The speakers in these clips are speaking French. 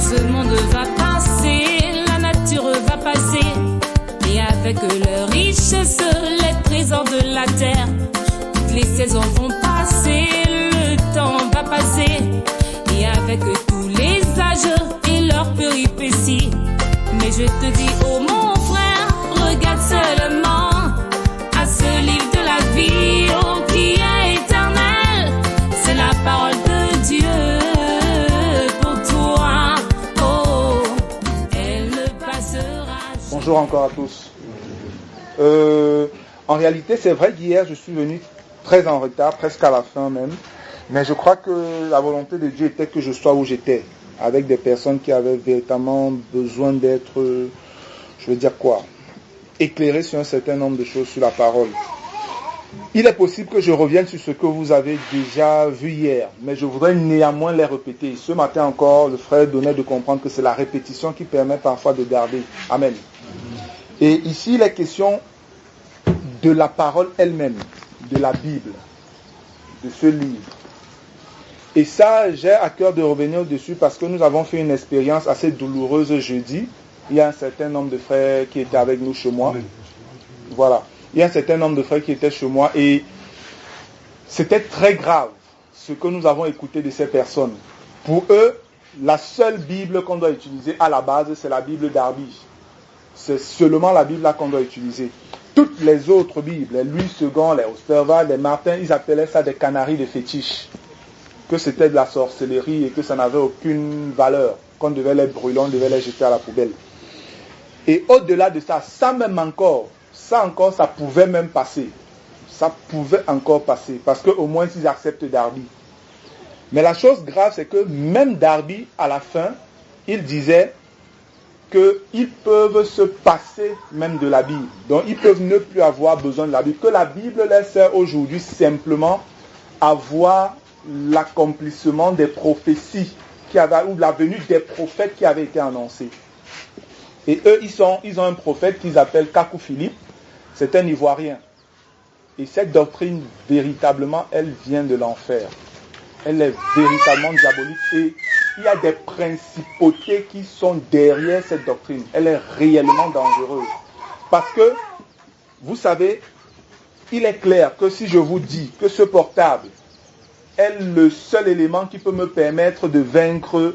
Ce monde va passer, la nature va passer, et avec leurs richesses, les trésors de la terre. Toutes les saisons vont passer, le temps va passer, et avec tous les âges et leurs péripéties. Mais je te dis, oh mon frère, regarde seulement à ce livre de la vie, oh, qui est éternel. C'est la parole de Dieu pour toi, oh, elle ne passera jamais. Bonjour encore à tous. En réalité, c'est vrai qu'hier, je suis venu très en retard, presque à la fin même. Mais je crois que la volonté de Dieu était que je sois où j'étais, avec des personnes qui avaient véritablement besoin d'être, je veux dire quoi, éclairées sur un certain nombre de choses sur la parole. Il est possible que je revienne sur ce que vous avez déjà vu hier, mais je voudrais néanmoins les répéter. Ce matin encore, le frère donnait de comprendre que c'est la répétition qui permet parfois de garder. Amen. Et ici, il est question de la parole elle-même, de la Bible, de ce livre. Et ça, j'ai à cœur de revenir dessus parce que nous avons fait une expérience assez douloureuse jeudi. Il y a un certain nombre de frères qui étaient avec nous chez moi. Voilà. Il y a un certain nombre de frères qui étaient chez moi et c'était très grave ce que nous avons écouté de ces personnes. Pour eux, la seule Bible qu'on doit utiliser à la base, c'est la Bible Darby. C'est seulement la Bible là qu'on doit utiliser. Toutes les autres Bibles, les Louis II, les Osterwald, les Martin, ils appelaient ça des canaries de fétiche. Que c'était de la sorcellerie et que ça n'avait aucune valeur. Qu'on devait les brûler, on devait les jeter à la poubelle. Et au-delà de ça, ça pouvait même passer. Ça pouvait encore passer. Parce qu'au moins, ils acceptent Darby. Mais la chose grave, c'est que même Darby, à la fin, il disait qu'ils peuvent se passer même de la Bible. Donc, ils peuvent ne plus avoir besoin de la Bible. Que la Bible leur sert aujourd'hui simplement à voir l'accomplissement des prophéties ou la venue des prophètes qui avaient été annoncés. Et eux, ils ont un prophète qu'ils appellent Kakou Philippe. C'est un Ivoirien. Et cette doctrine, véritablement, elle vient de l'enfer. Elle est véritablement diabolique. Et il y a des principautés qui sont derrière cette doctrine. Elle est réellement dangereuse. Parce que, vous savez, il est clair que si je vous dis que ce portable est le seul élément qui peut me permettre de vaincre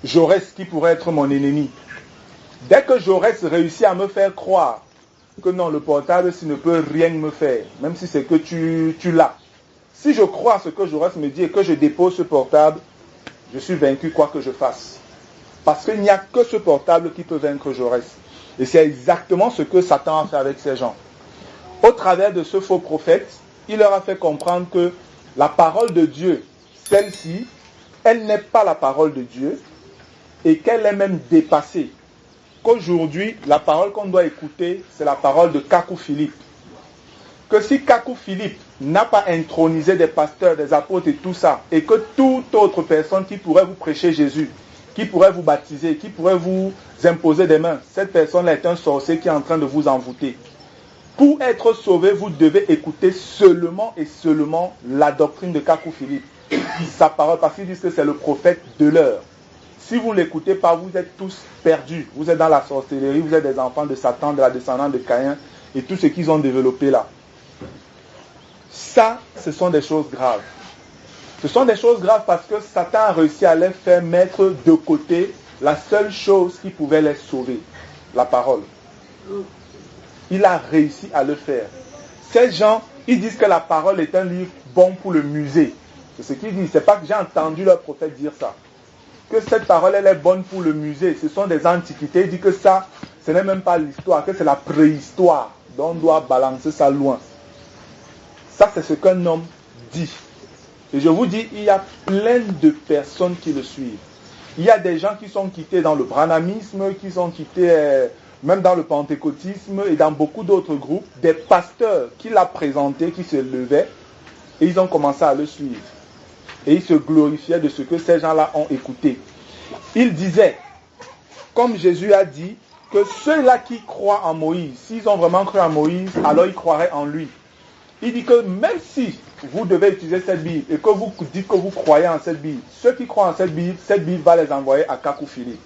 Jaurès, qui pourrait être mon ennemi. Dès que Jaurès réussit à me faire croire que non, le portable, ça ne peut rien me faire, même si c'est que tu l'as. Si je crois à ce que Jaurès me dit et que je dépose ce portable, je suis vaincu quoi que je fasse. Parce qu'il n'y a que ce portable qui peut vaincre Jaurès. Et c'est exactement ce que Satan a fait avec ces gens. Au travers de ce faux prophète, il leur a fait comprendre que la parole de Dieu, celle-ci, elle n'est pas la parole de Dieu et qu'elle est même dépassée. Qu'aujourd'hui, la parole qu'on doit écouter, c'est la parole de Kakou Philippe. Que si Kakou Philippe n'a pas intronisé des pasteurs, des apôtres et tout ça, et que toute autre personne qui pourrait vous prêcher Jésus, qui pourrait vous baptiser, qui pourrait vous imposer des mains, cette personne-là est un sorcier qui est en train de vous envoûter. Pour être sauvé, vous devez écouter seulement et seulement la doctrine de Kakou Philippe. Sa parole, parce qu'ils disent que c'est le prophète de l'heure. Si vous ne l'écoutez pas, vous êtes tous perdus. Vous êtes dans la sorcellerie, vous êtes des enfants de Satan, de la descendance de Caïn, et tout ce qu'ils ont développé là. Ça, ce sont des choses graves. Ce sont des choses graves parce que Satan a réussi à les faire mettre de côté la seule chose qui pouvait les sauver, la parole. Il a réussi à le faire. Ces gens, ils disent que la parole est un livre bon pour le musée. C'est ce qu'ils disent. C'est pas que j'ai entendu leur prophète dire ça. Que cette parole, elle est bonne pour le musée. Ce sont des antiquités. Il dit que ça, ce n'est même pas l'histoire, que c'est la préhistoire. Donc on doit balancer ça loin. Ça, c'est ce qu'un homme dit. Et je vous dis, il y a plein de personnes qui le suivent. Il y a des gens qui sont quittés dans le branhamisme, qui sont quittés même dans le pentecôtisme et dans beaucoup d'autres groupes, des pasteurs qui l'ont présenté, qui se levaient, et ils ont commencé à le suivre. Et ils se glorifiaient de ce que ces gens-là ont écouté. Ils disaient, comme Jésus a dit, que ceux-là qui croient en Moïse, s'ils ont vraiment cru en Moïse, alors ils croiraient en lui. Il dit que même si vous devez utiliser cette Bible et que vous dites que vous croyez en cette Bible, ceux qui croient en cette Bible va les envoyer à Kakou Philippe.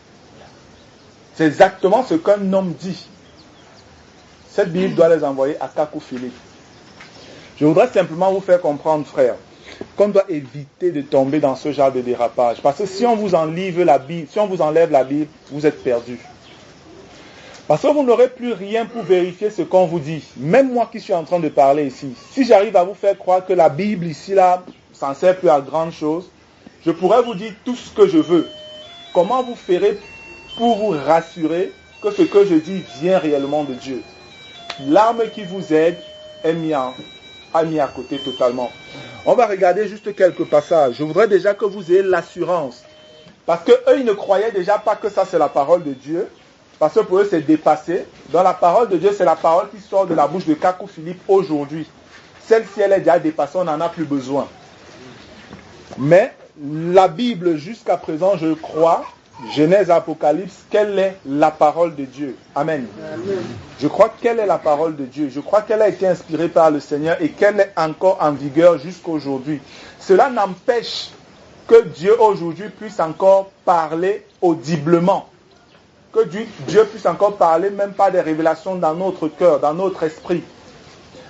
C'est exactement ce qu'un homme dit. Cette Bible doit les envoyer à Kakou Philippe. Je voudrais simplement vous faire comprendre, frère, qu'on doit éviter de tomber dans ce genre de dérapage. Parce que si on vous enlève la Bible, vous êtes perdu. Parce que vous n'aurez plus rien pour vérifier ce qu'on vous dit. Même moi qui suis en train de parler ici, si j'arrive à vous faire croire que la Bible ici, là, ça ne sert plus à grande chose, je pourrais vous dire tout ce que je veux. Comment vous ferez pour vous rassurer que ce que je dis vient réellement de Dieu? L'arme qui vous aide est mise à côté totalement. On va regarder juste quelques passages. Je voudrais déjà que vous ayez l'assurance. Parce qu'eux, ils ne croyaient déjà pas que ça c'est la parole de Dieu. Parce que pour eux, c'est dépassé. Dans la parole de Dieu, c'est la parole qui sort de la bouche de Kakou Philippe aujourd'hui. Celle-ci, elle est déjà dépassée, on n'en a plus besoin. Mais la Bible, jusqu'à présent, je crois, Genèse, Apocalypse, quelle est la parole de Dieu? Amen. Je crois qu'elle est la parole de Dieu. Je crois qu'elle a été inspirée par le Seigneur et qu'elle est encore en vigueur jusqu'à aujourd'hui. Cela n'empêche que Dieu aujourd'hui puisse encore parler audiblement. Que Dieu puisse encore parler même pas des révélations dans notre cœur, dans notre esprit.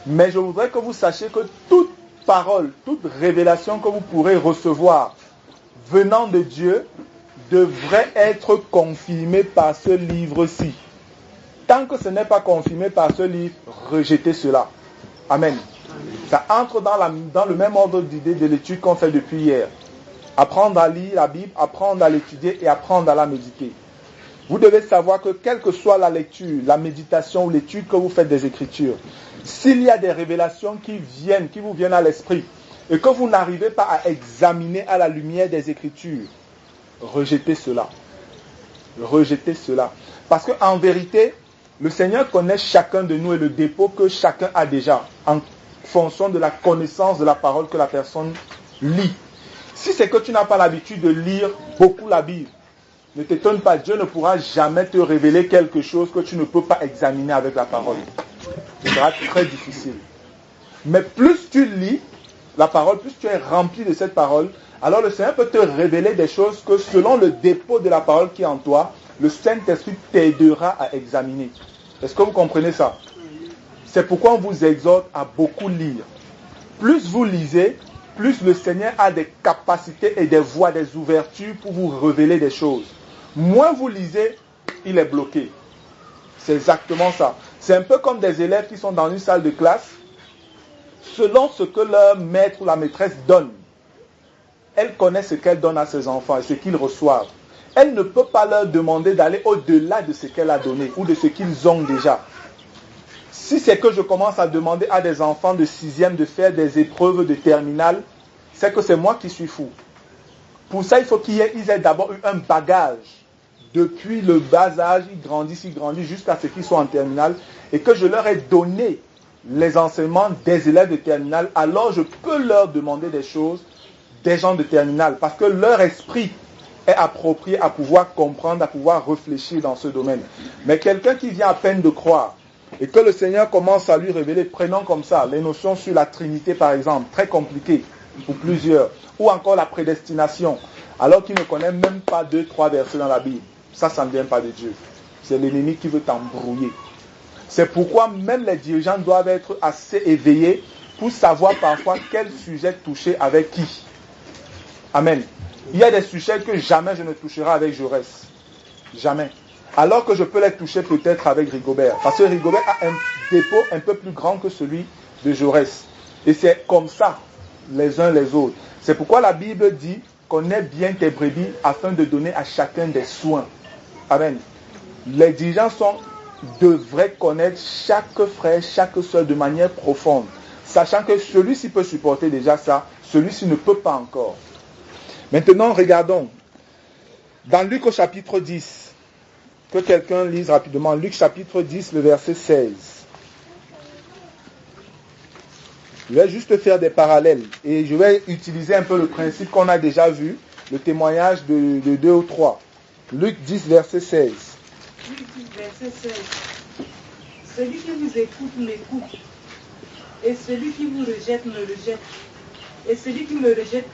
Mais je voudrais que vous sachiez que toute parole, toute révélation que vous pourrez recevoir venant de Dieu devrait être confirmée par ce livre-ci. Tant que ce n'est pas confirmé par ce livre, rejetez cela. Amen. Ça entre dans le même ordre d'idée de l'étude qu'on fait depuis hier. Apprendre à lire la Bible, apprendre à l'étudier et apprendre à la méditer. Vous devez savoir que quelle que soit la lecture, la méditation ou l'étude que vous faites des Écritures, s'il y a des révélations qui vous viennent à l'esprit, et que vous n'arrivez pas à examiner à la lumière des Écritures, rejetez cela. Rejetez cela. Parce qu'en vérité, le Seigneur connaît chacun de nous et le dépôt que chacun a déjà, en fonction de la connaissance de la parole que la personne lit. Si c'est que tu n'as pas l'habitude de lire beaucoup la Bible, ne t'étonne pas, Dieu ne pourra jamais te révéler quelque chose que tu ne peux pas examiner avec la parole. Ce sera très difficile. Mais plus tu lis la parole, plus tu es rempli de cette parole, alors le Seigneur peut te révéler des choses que selon le dépôt de la parole qui est en toi, le Saint-Esprit t'aidera à examiner. Est-ce que vous comprenez ça? C'est pourquoi on vous exhorte à beaucoup lire. Plus vous lisez, plus le Seigneur a des capacités et des voies, des ouvertures pour vous révéler des choses. Moins vous lisez, il est bloqué. C'est exactement ça. C'est un peu comme des élèves qui sont dans une salle de classe. Selon ce que leur maître ou la maîtresse donne, elle connaît ce qu'elle donne à ses enfants et ce qu'ils reçoivent. Elle ne peut pas leur demander d'aller au-delà de ce qu'elle a donné ou de ce qu'ils ont déjà. Si c'est que je commence à demander à des enfants de 6e de faire des épreuves de terminale, c'est que c'est moi qui suis fou. Pour ça, il faut qu'ils aient d'abord eu un bagage. Depuis le bas âge, ils grandissent jusqu'à ce qu'ils soient en terminale et que je leur ai donné les enseignements des élèves de terminale, alors je peux leur demander des choses des gens de terminale parce que leur esprit est approprié à pouvoir comprendre, à pouvoir réfléchir dans ce domaine. Mais quelqu'un qui vient à peine de croire et que le Seigneur commence à lui révéler, prenons comme ça, les notions sur la Trinité par exemple, très compliquées pour plusieurs, ou encore la prédestination, alors qu'il ne connaît même pas 2-3 versets dans la Bible. Ça ne vient pas de Dieu. C'est l'ennemi qui veut t'embrouiller. C'est pourquoi même les dirigeants doivent être assez éveillés pour savoir parfois quel sujet toucher avec qui. Amen. Il y a des sujets que jamais je ne toucherai avec Jaurès. Jamais. Alors que je peux les toucher peut-être avec Rigobert. Parce que Rigobert a un dépôt un peu plus grand que celui de Jaurès. Et c'est comme ça, les uns les autres. C'est pourquoi la Bible dit, connais bien tes brebis afin de donner à chacun des soins. Amen. Les dirigeants devraient connaître chaque frère, chaque soeur de manière profonde. Sachant que celui-ci peut supporter déjà ça, celui-ci ne peut pas encore. Maintenant, regardons. Dans Luc au chapitre 10, que quelqu'un lise rapidement. Luc chapitre 10, le verset 16. Je vais juste faire des parallèles. Et je vais utiliser un peu le principe qu'on a déjà vu, le témoignage de 2 ou 3. Luc 10, verset 16. Luc 10, verset 16. Celui qui vous écoute m'écoute, et celui qui vous rejette me rejette. Et celui qui me rejette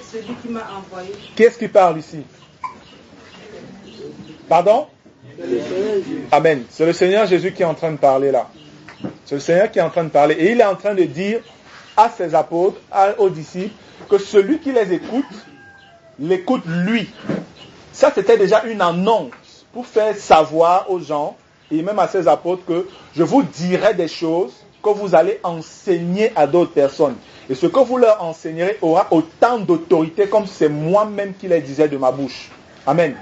celui qui m'a envoyé. Qui est-ce qui parle ici? Pardon? Amen. C'est le Seigneur Jésus qui est en train de parler là. C'est le Seigneur qui est en train de parler. Et il est en train de dire à ses apôtres, aux disciples, que celui qui les écoute, l'écoute lui. Ça, c'était déjà une annonce pour faire savoir aux gens, et même à ses apôtres, que je vous dirai des choses que vous allez enseigner à d'autres personnes. Et ce que vous leur enseignerez aura autant d'autorité comme c'est moi-même qui les disais de ma bouche. Amen.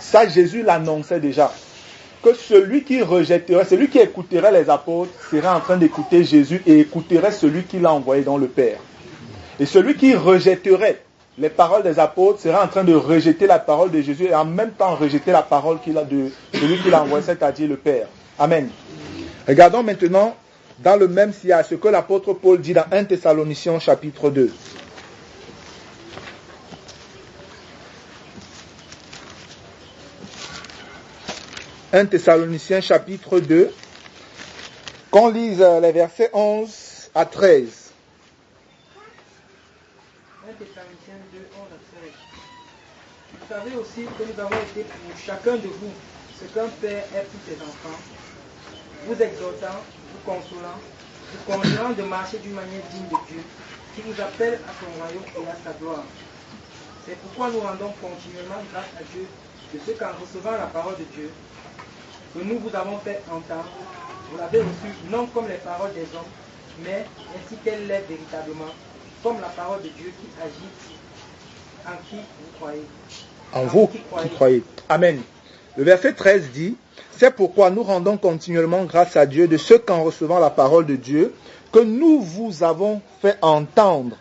Ça, Jésus l'annonçait déjà. Que celui qui rejetterait, celui qui écouterait les apôtres, serait en train d'écouter Jésus et écouterait celui qui l'a envoyé dans le Père. Et celui qui rejetterait les paroles des apôtres serait en train de rejeter la parole de Jésus et en même temps rejeter la parole de celui qui l'a envoyé, c'est-à-dire le Père. Amen. Regardons maintenant dans le même sillage ce que l'apôtre Paul dit dans 1 Thessaloniciens chapitre 2. 1 Thessaloniciens chapitre 2, qu'on lise les versets 11 à 13. 1 Thessaloniciens 2, 11 à 13. Vous savez aussi que nous avons été pour chacun de vous ce qu'un père est pour ses enfants, vous exhortant, vous consolant, vous conjurant de marcher d'une manière digne de Dieu, qui vous appelle à son royaume et à sa gloire. C'est pourquoi nous rendons continuellement grâce à Dieu de ce qu'en recevant la parole de Dieu, que nous vous avons fait entendre, vous l'avez reçue non comme les paroles des hommes, mais ainsi qu'elle l'est véritablement, comme la parole de Dieu qui agit en qui vous croyez. En vous qui croyez. Amen. Le verset 13 dit, c'est pourquoi nous rendons continuellement grâce à Dieu de ce qu'en recevant la parole de Dieu, que nous vous avons fait entendre.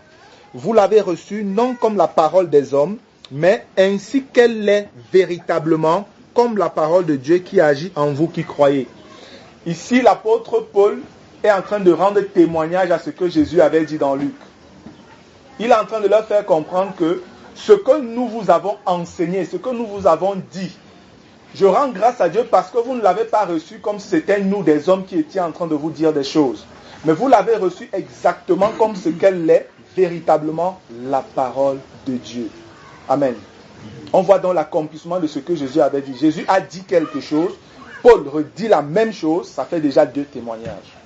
Vous l'avez reçue non comme la parole des hommes, mais ainsi qu'elle l'est véritablement, comme la parole de Dieu qui agit en vous qui croyez. Ici, l'apôtre Paul est en train de rendre témoignage à ce que Jésus avait dit dans Luc. Il est en train de leur faire comprendre que ce que nous vous avons enseigné, ce que nous vous avons dit, je rends grâce à Dieu parce que vous ne l'avez pas reçu comme si c'était nous des hommes qui étions en train de vous dire des choses. Mais vous l'avez reçu exactement comme ce qu'elle est, véritablement la parole de Dieu. Amen. On voit dans l'accomplissement de ce que Jésus avait dit. Jésus a dit quelque chose, Paul redit la même chose, ça fait déjà 2 témoignages.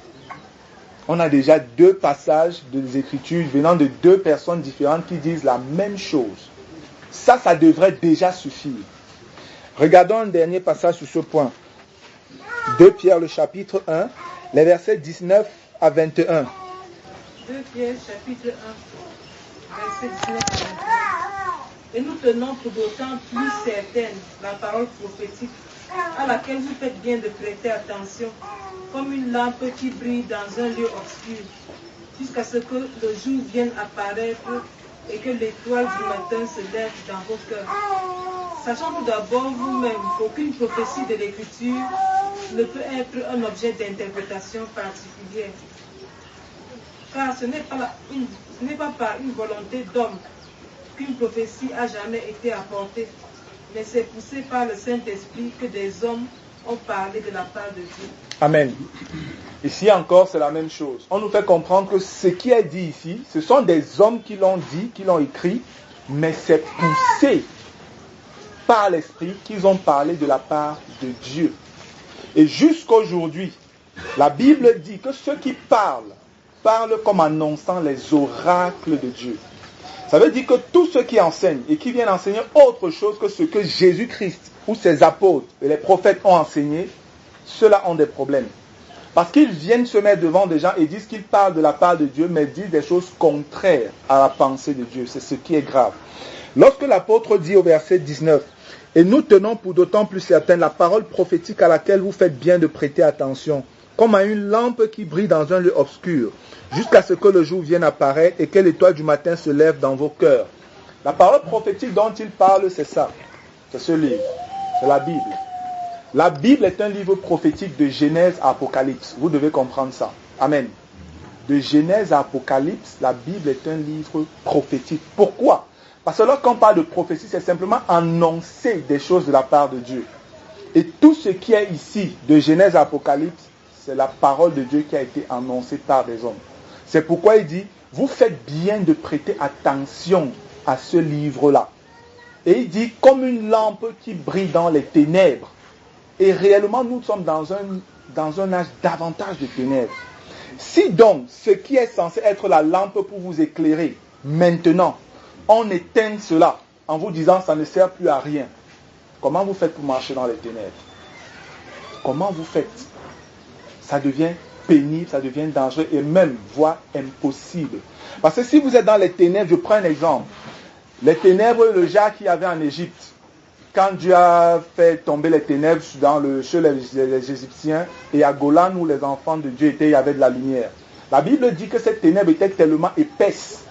On a déjà 2 passages des Écritures venant de 2 personnes différentes qui disent la même chose. Ça devrait déjà suffire. Regardons un dernier passage sur ce point. 2 Pierre, le chapitre 1, les versets 19 à 21. 2 Pierre, chapitre 1, verset 19 à 21. Et nous tenons pour d'autant plus certaine la parole prophétique à laquelle vous faites bien de prêter attention, comme une lampe qui brille dans un lieu obscur, jusqu'à ce que le jour vienne apparaître et que l'étoile du matin se lève dans vos cœurs. Sachant tout d'abord vous-même qu'aucune prophétie de l'Écriture ne peut être un objet d'interprétation particulière. Car ce n'est pas par une volonté d'homme qu'une prophétie a jamais été apportée, mais c'est poussé par le Saint-Esprit que des hommes ont parlé de la part de Dieu. Amen. Ici encore, c'est la même chose. On nous fait comprendre que ce qui est dit ici, ce sont des hommes qui l'ont dit, qui l'ont écrit, mais c'est poussé par l'Esprit qu'ils ont parlé de la part de Dieu. Et jusqu'aujourd'hui, la Bible dit que ceux qui parlent comme annonçant les oracles de Dieu. Ça veut dire que tous ceux qui enseignent et qui viennent enseigner autre chose que ce que Jésus-Christ ou ses apôtres et les prophètes ont enseigné, ceux-là ont des problèmes. Parce qu'ils viennent se mettre devant des gens et disent qu'ils parlent de la part de Dieu, mais disent des choses contraires à la pensée de Dieu. C'est ce qui est grave. Lorsque l'apôtre dit au verset 19, « Et nous tenons pour d'autant plus certaine la parole prophétique à laquelle vous faites bien de prêter attention, comme à une lampe qui brille dans un lieu obscur, jusqu'à ce que le jour vienne apparaître et que l'étoile du matin se lève dans vos cœurs. » La parole prophétique dont il parle, c'est ça. C'est ce livre. C'est la Bible. La Bible est un livre prophétique de Genèse à Apocalypse. Vous devez comprendre ça. Amen. De Genèse à Apocalypse, la Bible est un livre prophétique. Pourquoi ? Parce que lorsqu'on parle de prophétie, c'est simplement annoncer des choses de la part de Dieu. Et tout ce qui est ici, de Genèse à Apocalypse, c'est la parole de Dieu qui a été annoncée par des hommes. C'est pourquoi il dit, vous faites bien de prêter attention à ce livre-là. Et il dit, comme une lampe qui brille dans les ténèbres. Et réellement, nous sommes dans un âge davantage de ténèbres. Si donc, ce qui est censé être la lampe pour vous éclairer, maintenant, on éteint cela en vous disant, ça ne sert plus à rien. Comment vous faites pour marcher dans les ténèbres? Comment vous faites? Ça devient pénible, ça devient dangereux et même, voire impossible. Parce que si vous êtes dans les ténèbres, je prends un exemple. Les ténèbres, le genre qu'il y avait en Égypte, quand Dieu a fait tomber les ténèbres chez les Égyptiens, et à Golan où les enfants de Dieu étaient, il y avait de la lumière. La Bible dit que cette ténèbre était tellement épaisse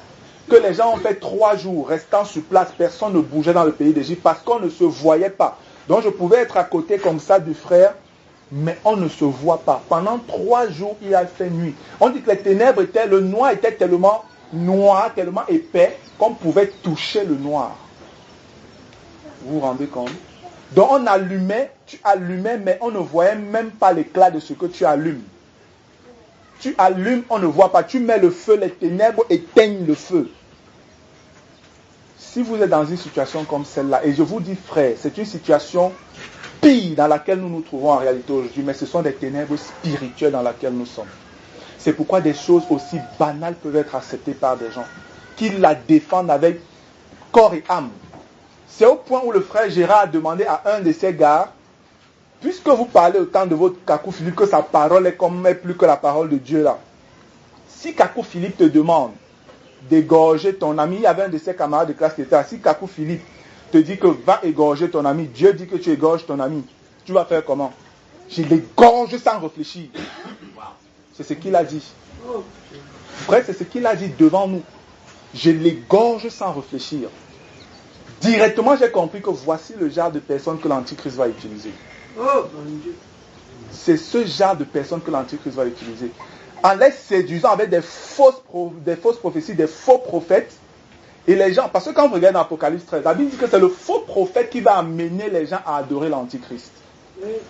que les gens ont fait 3 jours restant sur place, personne ne bougeait dans le pays d'Égypte parce qu'on ne se voyait pas. Donc je pouvais être à côté comme ça du frère, mais on ne se voit pas. Pendant 3 jours, il a fait nuit. On dit que les ténèbres le noir était tellement noir, tellement épais, qu'on pouvait toucher le noir. Vous vous rendez compte? Donc on allumait, tu allumais, mais on ne voyait même pas l'éclat de ce que tu allumes. Tu allumes, on ne voit pas. Tu mets le feu, les ténèbres éteignent le feu. Si vous êtes dans une situation comme celle-là, et je vous dis frère, c'est une situation pire dans laquelle nous nous trouvons en réalité aujourd'hui, mais ce sont des ténèbres spirituelles dans lesquelles nous sommes. C'est pourquoi des choses aussi banales peuvent être acceptées par des gens qui la défendent avec corps et âme. C'est au point où le frère Gérard a demandé à un de ses gars, puisque vous parlez autant de votre Kakou Philippe que sa parole est comme plus que la parole de Dieu là. Si Kakou Philippe te demande d'égorger ton ami, il y avait un de ses camarades de classe qui était là. Si Kakou Philippe te dit que va égorger ton ami, Dieu dit que tu égorges ton ami, tu vas faire comment? Je l'égorge sans réfléchir. C'est ce qu'il a dit. Frère, c'est ce qu'il a dit devant nous. Je l'égorge sans réfléchir. Directement, j'ai compris que voici le genre de personnes que l'Antichrist va utiliser. C'est ce genre de personnes que l'Antichrist va utiliser. En les séduisant avec des fausses prophéties, des faux prophètes. Et les gens, parce que quand vous regardez dans Apocalypse 13, la Bible dit que c'est le faux prophète qui va amener les gens à adorer l'Antichrist.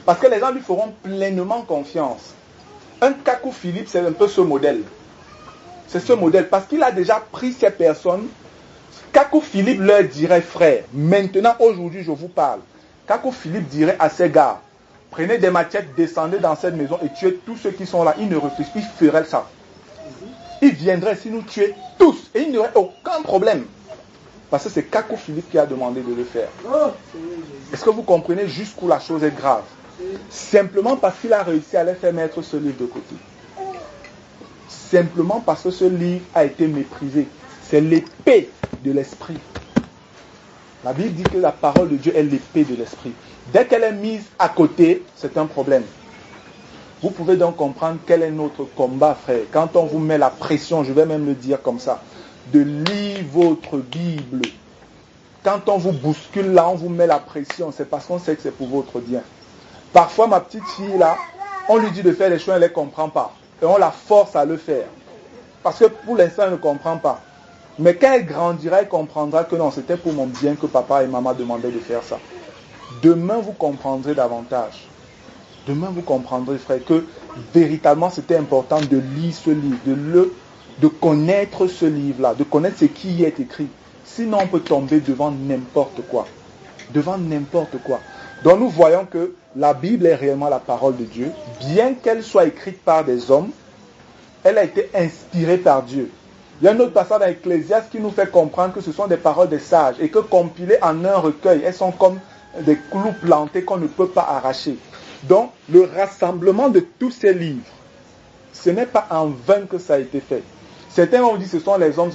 Parce que les gens lui feront pleinement confiance. Un Kakou Philippe, c'est un peu ce modèle. C'est ce modèle. Parce qu'il a déjà pris ces personnes. Kakou Philippe leur dirait, frère, maintenant, aujourd'hui, je vous parle. Kakou Philippe dirait à ses gars, prenez des machettes, descendez dans cette maison et tuez tous ceux qui sont là. Il ne réfléchit pas, il ferait ça. Il viendrait si nous tuer tous et il n'y aurait aucun problème. Parce que c'est Kakou Philippe qui a demandé de le faire. Est-ce que vous comprenez jusqu'où la chose est grave? Simplement parce qu'il a réussi à les faire mettre ce livre de côté. Simplement parce que ce livre a été méprisé. C'est l'épée de l'esprit. La Bible dit que la parole de Dieu est l'épée de l'esprit. Dès qu'elle est mise à côté, c'est un problème. Vous pouvez donc comprendre quel est notre combat, frère. Quand on vous met la pression, je vais même le dire comme ça, de lire votre Bible. Quand on vous bouscule là, on vous met la pression, c'est parce qu'on sait que c'est pour votre bien. Parfois, ma petite fille là, on lui dit de faire les choses, elle ne les comprend pas. Et on la force à le faire. Parce que pour l'instant, elle ne comprend pas. Mais quand elle grandira, elle comprendra que non, c'était pour mon bien que papa et maman demandaient de faire ça. Demain, vous comprendrez davantage. Demain, vous comprendrez, frère, que véritablement, c'était important de lire ce livre, de connaître ce livre-là, de connaître ce qui y est écrit. Sinon, on peut tomber devant n'importe quoi. Devant n'importe quoi. Donc, nous voyons que la Bible est réellement la parole de Dieu. Bien qu'elle soit écrite par des hommes, elle a été inspirée par Dieu. Il y a un autre passage dans Ecclésiaste qui nous fait comprendre que ce sont des paroles des sages et que compilées en un recueil, elles sont comme des clous plantés qu'on ne peut pas arracher. Donc, le rassemblement de tous ces livres, ce n'est pas en vain que ça a été fait. Certains ont dit ce sont les hommes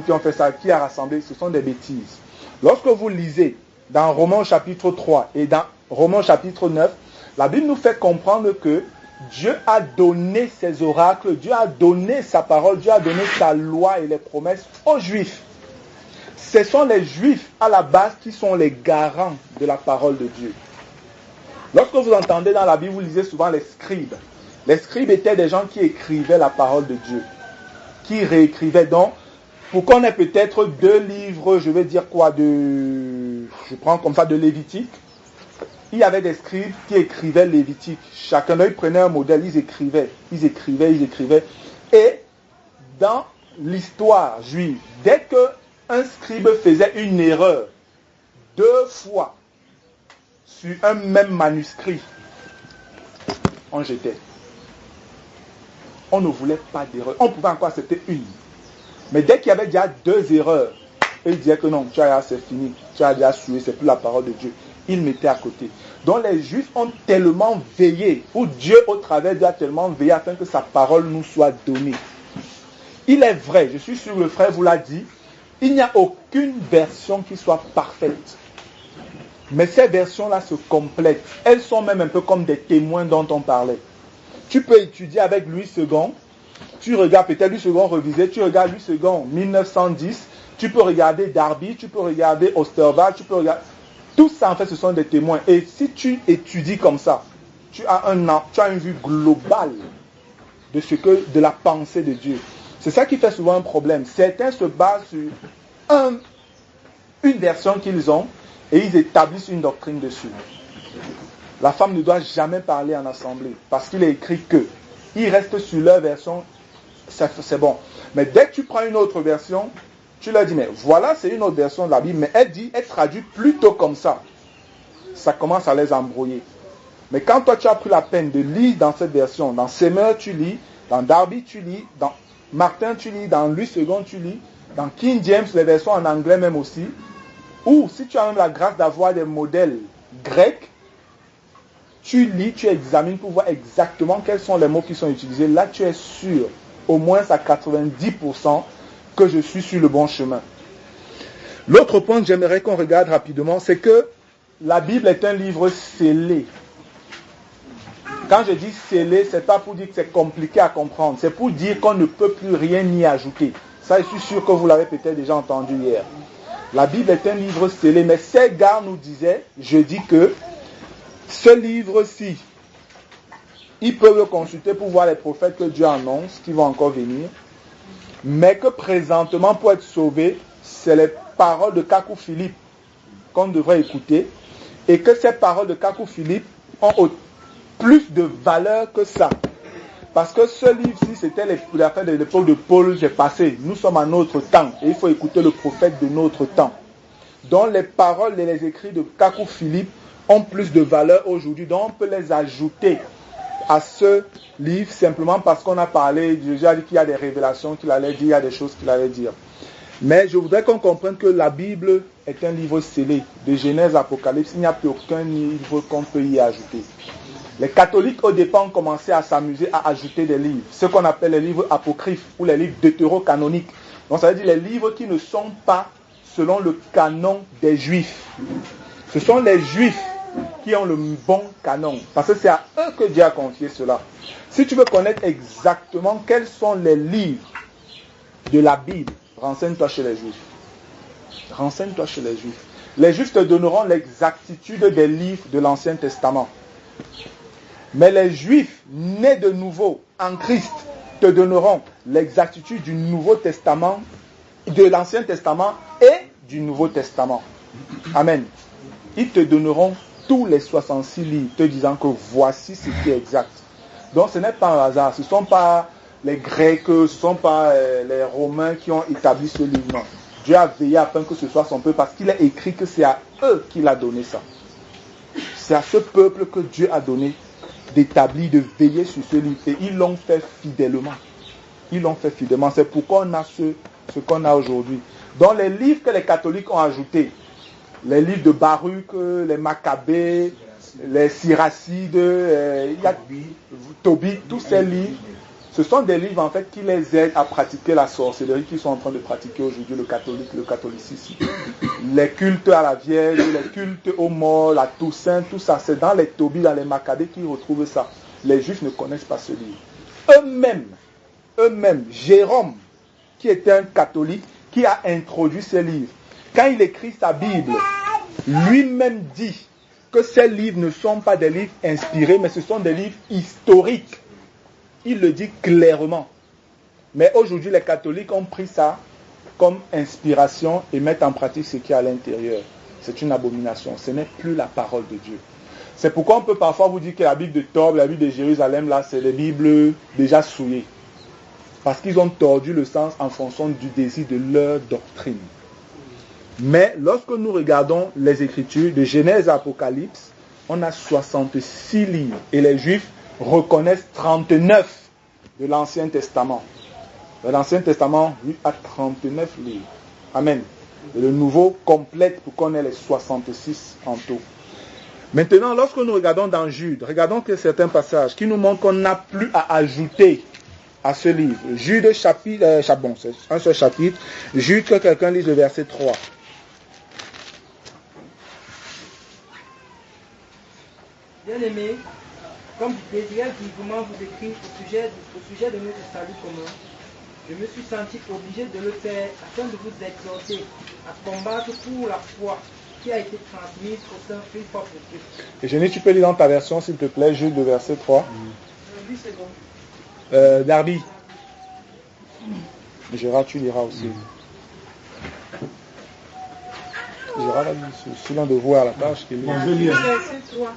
qui ont fait ça, qui a rassemblé, ce sont des bêtises. Lorsque vous lisez dans Romains chapitre 3 et dans Romains chapitre 9, la Bible nous fait comprendre que Dieu a donné ses oracles, Dieu a donné sa parole, Dieu a donné sa loi et les promesses aux Juifs. Ce sont les Juifs à la base qui sont les garants de la parole de Dieu. Lorsque vous entendez dans la Bible, vous lisez souvent les scribes. Les scribes étaient des gens qui écrivaient la parole de Dieu, qui réécrivaient. Donc, pour qu'on ait peut-être 2 livres, je vais dire quoi, je prends comme ça de Lévitique. Il y avait des scribes qui écrivaient Lévitique. Chacun d'eux prenait un modèle, ils écrivaient. Et dans l'histoire juive, dès qu'un scribe faisait une erreur 2 fois sur un même manuscrit, on jetait. On ne voulait pas d'erreur. On pouvait encore accepter une. Mais dès qu'il y avait déjà 2 erreurs, il disait que non, c'est fini, tu as déjà sué, c'est plus la parole de Dieu. Il mettait à côté. Donc les Juifs ont tellement veillé, ou Dieu au travers d'eux a tellement veillé afin que sa parole nous soit donnée. Il est vrai, je suis sûr que le frère vous l'a dit, il n'y a aucune version qui soit parfaite. Mais ces versions-là se complètent. Elles sont même un peu comme des témoins dont on parlait. Tu peux étudier avec Louis II, tu regardes peut-être Louis II revisé, tu regardes Louis II 1910, tu peux regarder Darby, tu peux regarder Osterwald, tu peux regarder... Tout ça, en fait, ce sont des témoins. Et si tu étudies comme ça, tu as une vue globale de la pensée de Dieu. C'est ça qui fait souvent un problème. Certains se basent sur une version qu'ils ont et ils établissent une doctrine dessus. La femme ne doit jamais parler en assemblée parce qu'il est écrit que. Ils restent sur leur version, c'est bon. Mais dès que tu prends une autre version, tu leur dis, mais voilà, c'est une autre version de la Bible, mais elle traduit plutôt comme ça. Ça commence à les embrouiller. Mais quand toi, tu as pris la peine de lire dans cette version, dans Semeur, tu lis, dans Darby, tu lis, dans Martin, tu lis, dans Louis II, tu lis, dans King James, les versions en anglais même aussi, ou si tu as même la grâce d'avoir des modèles grecs, tu lis, tu examines pour voir exactement quels sont les mots qui sont utilisés. Là, tu es sûr, au moins à 90%, que je suis sur le bon chemin. L'autre point que j'aimerais qu'on regarde rapidement, c'est que la Bible est un livre scellé. Quand je dis scellé, c'est pas pour dire que c'est compliqué à comprendre, c'est pour dire qu'on ne peut plus rien y ajouter. Ça, je suis sûr que vous l'avez peut-être déjà entendu hier. La Bible est un livre scellé, mais ces gars nous disaient, je dis que ce livre-ci, ils peuvent le consulter pour voir les prophètes que Dieu annonce, qui vont encore venir, mais que présentement, pour être sauvé, c'est les paroles de Kakou Philippe qu'on devrait écouter, et que ces paroles de Kakou Philippe ont plus de valeur que ça. Parce que ce livre-ci, c'était l'affaire de l'époque de Paul, j'ai passé. Nous sommes à notre temps, et il faut écouter le prophète de notre temps. Donc les paroles et les écrits de Kakou Philippe ont plus de valeur aujourd'hui, donc on peut les ajouter à ce livre simplement parce qu'on a parlé, j'ai déjà dit qu'il y a des révélations qu'il allait dire, il y a des choses qu'il allait dire. Mais je voudrais qu'on comprenne que la Bible est un livre scellé, de Genèse à Apocalypse, il n'y a plus aucun livre qu'on peut y ajouter. Les catholiques au départ ont commencé à s'amuser à ajouter des livres, ce qu'on appelle les livres apocryphes ou les livres deutérocanoniques. Donc ça veut dire les livres qui ne sont pas selon le canon des Juifs. Ce sont les Juifs qui ont le bon canon. Parce que c'est à eux que Dieu a confié cela. Si tu veux connaître exactement quels sont les livres de la Bible, renseigne-toi chez les Juifs. Renseigne-toi chez les Juifs. Les Juifs te donneront l'exactitude des livres de l'Ancien Testament. Mais les Juifs nés de nouveau en Christ te donneront l'exactitude du Nouveau Testament, de l'Ancien Testament et du Nouveau Testament. Amen. Ils te donneront tous les 66 livres, te disant que voici ce qui est exact. Donc ce n'est pas un hasard, ce ne sont pas les Grecs, ce ne sont pas les Romains qui ont établi ce livre. Non. Dieu a veillé afin que ce soit son peuple, parce qu'il est écrit que c'est à eux qu'il a donné ça. C'est à ce peuple que Dieu a donné d'établir, de veiller sur ce livre. Et ils l'ont fait fidèlement. Ils l'ont fait fidèlement. C'est pourquoi on a ce qu'on a aujourd'hui. Dans les livres que les catholiques ont ajoutés, les livres de Baruch, les Maccabées, les Syracides, Tobit, tous ces livres, ce sont des livres en fait qui les aident à pratiquer la sorcellerie qu'ils sont en train de pratiquer aujourd'hui, le catholicisme. Les cultes à la Vierge, les cultes aux morts, la Toussaint, tout ça, c'est dans les Tobit, dans les Maccabées qu'ils retrouvent ça. Les Juifs ne connaissent pas ce livre. Eux-mêmes, Jérôme, qui était un catholique, qui a introduit ces livres, quand il écrit sa Bible, lui-même dit que ces livres ne sont pas des livres inspirés, mais ce sont des livres historiques. Il le dit clairement. Mais aujourd'hui, les catholiques ont pris ça comme inspiration et mettent en pratique ce qui est à l'intérieur. C'est une abomination. Ce n'est plus la parole de Dieu. C'est pourquoi on peut parfois vous dire que la Bible de Tob, la Bible de Jérusalem, là, c'est des Bibles déjà souillées. parce qu'ils ont tordu le sens en fonction du désir de leur doctrine. Mais lorsque nous regardons les Écritures, de Genèse à Apocalypse, on a 66 livres. Et les Juifs reconnaissent 39 de l'Ancien Testament. L'Ancien Testament, lui, a 39 livres. Amen. Et le Nouveau complète pour qu'on ait les 66 en tout. Maintenant, lorsque nous regardons dans Jude, regardons que certains passages qui nous montrent qu'on n'a plus à ajouter à ce livre. Jude chapitre, c'est un seul chapitre. Jude, que quelqu'un lise le verset 3. Bien-aimés, comme je désirais vivement vous écrire au sujet de notre salut commun, je me suis senti obligé de le faire afin de vous exhorter à combattre pour la foi qui a été transmise au sein une fois pour toutes. Et Jenny, tu peux lire dans ta version, s'il te plaît, Jude, le verset 3. Oui, c'est bon. Darby. Gérard, tu liras aussi. Gérard, c'est l'un de vous à la tâche qui lit. Verset 3.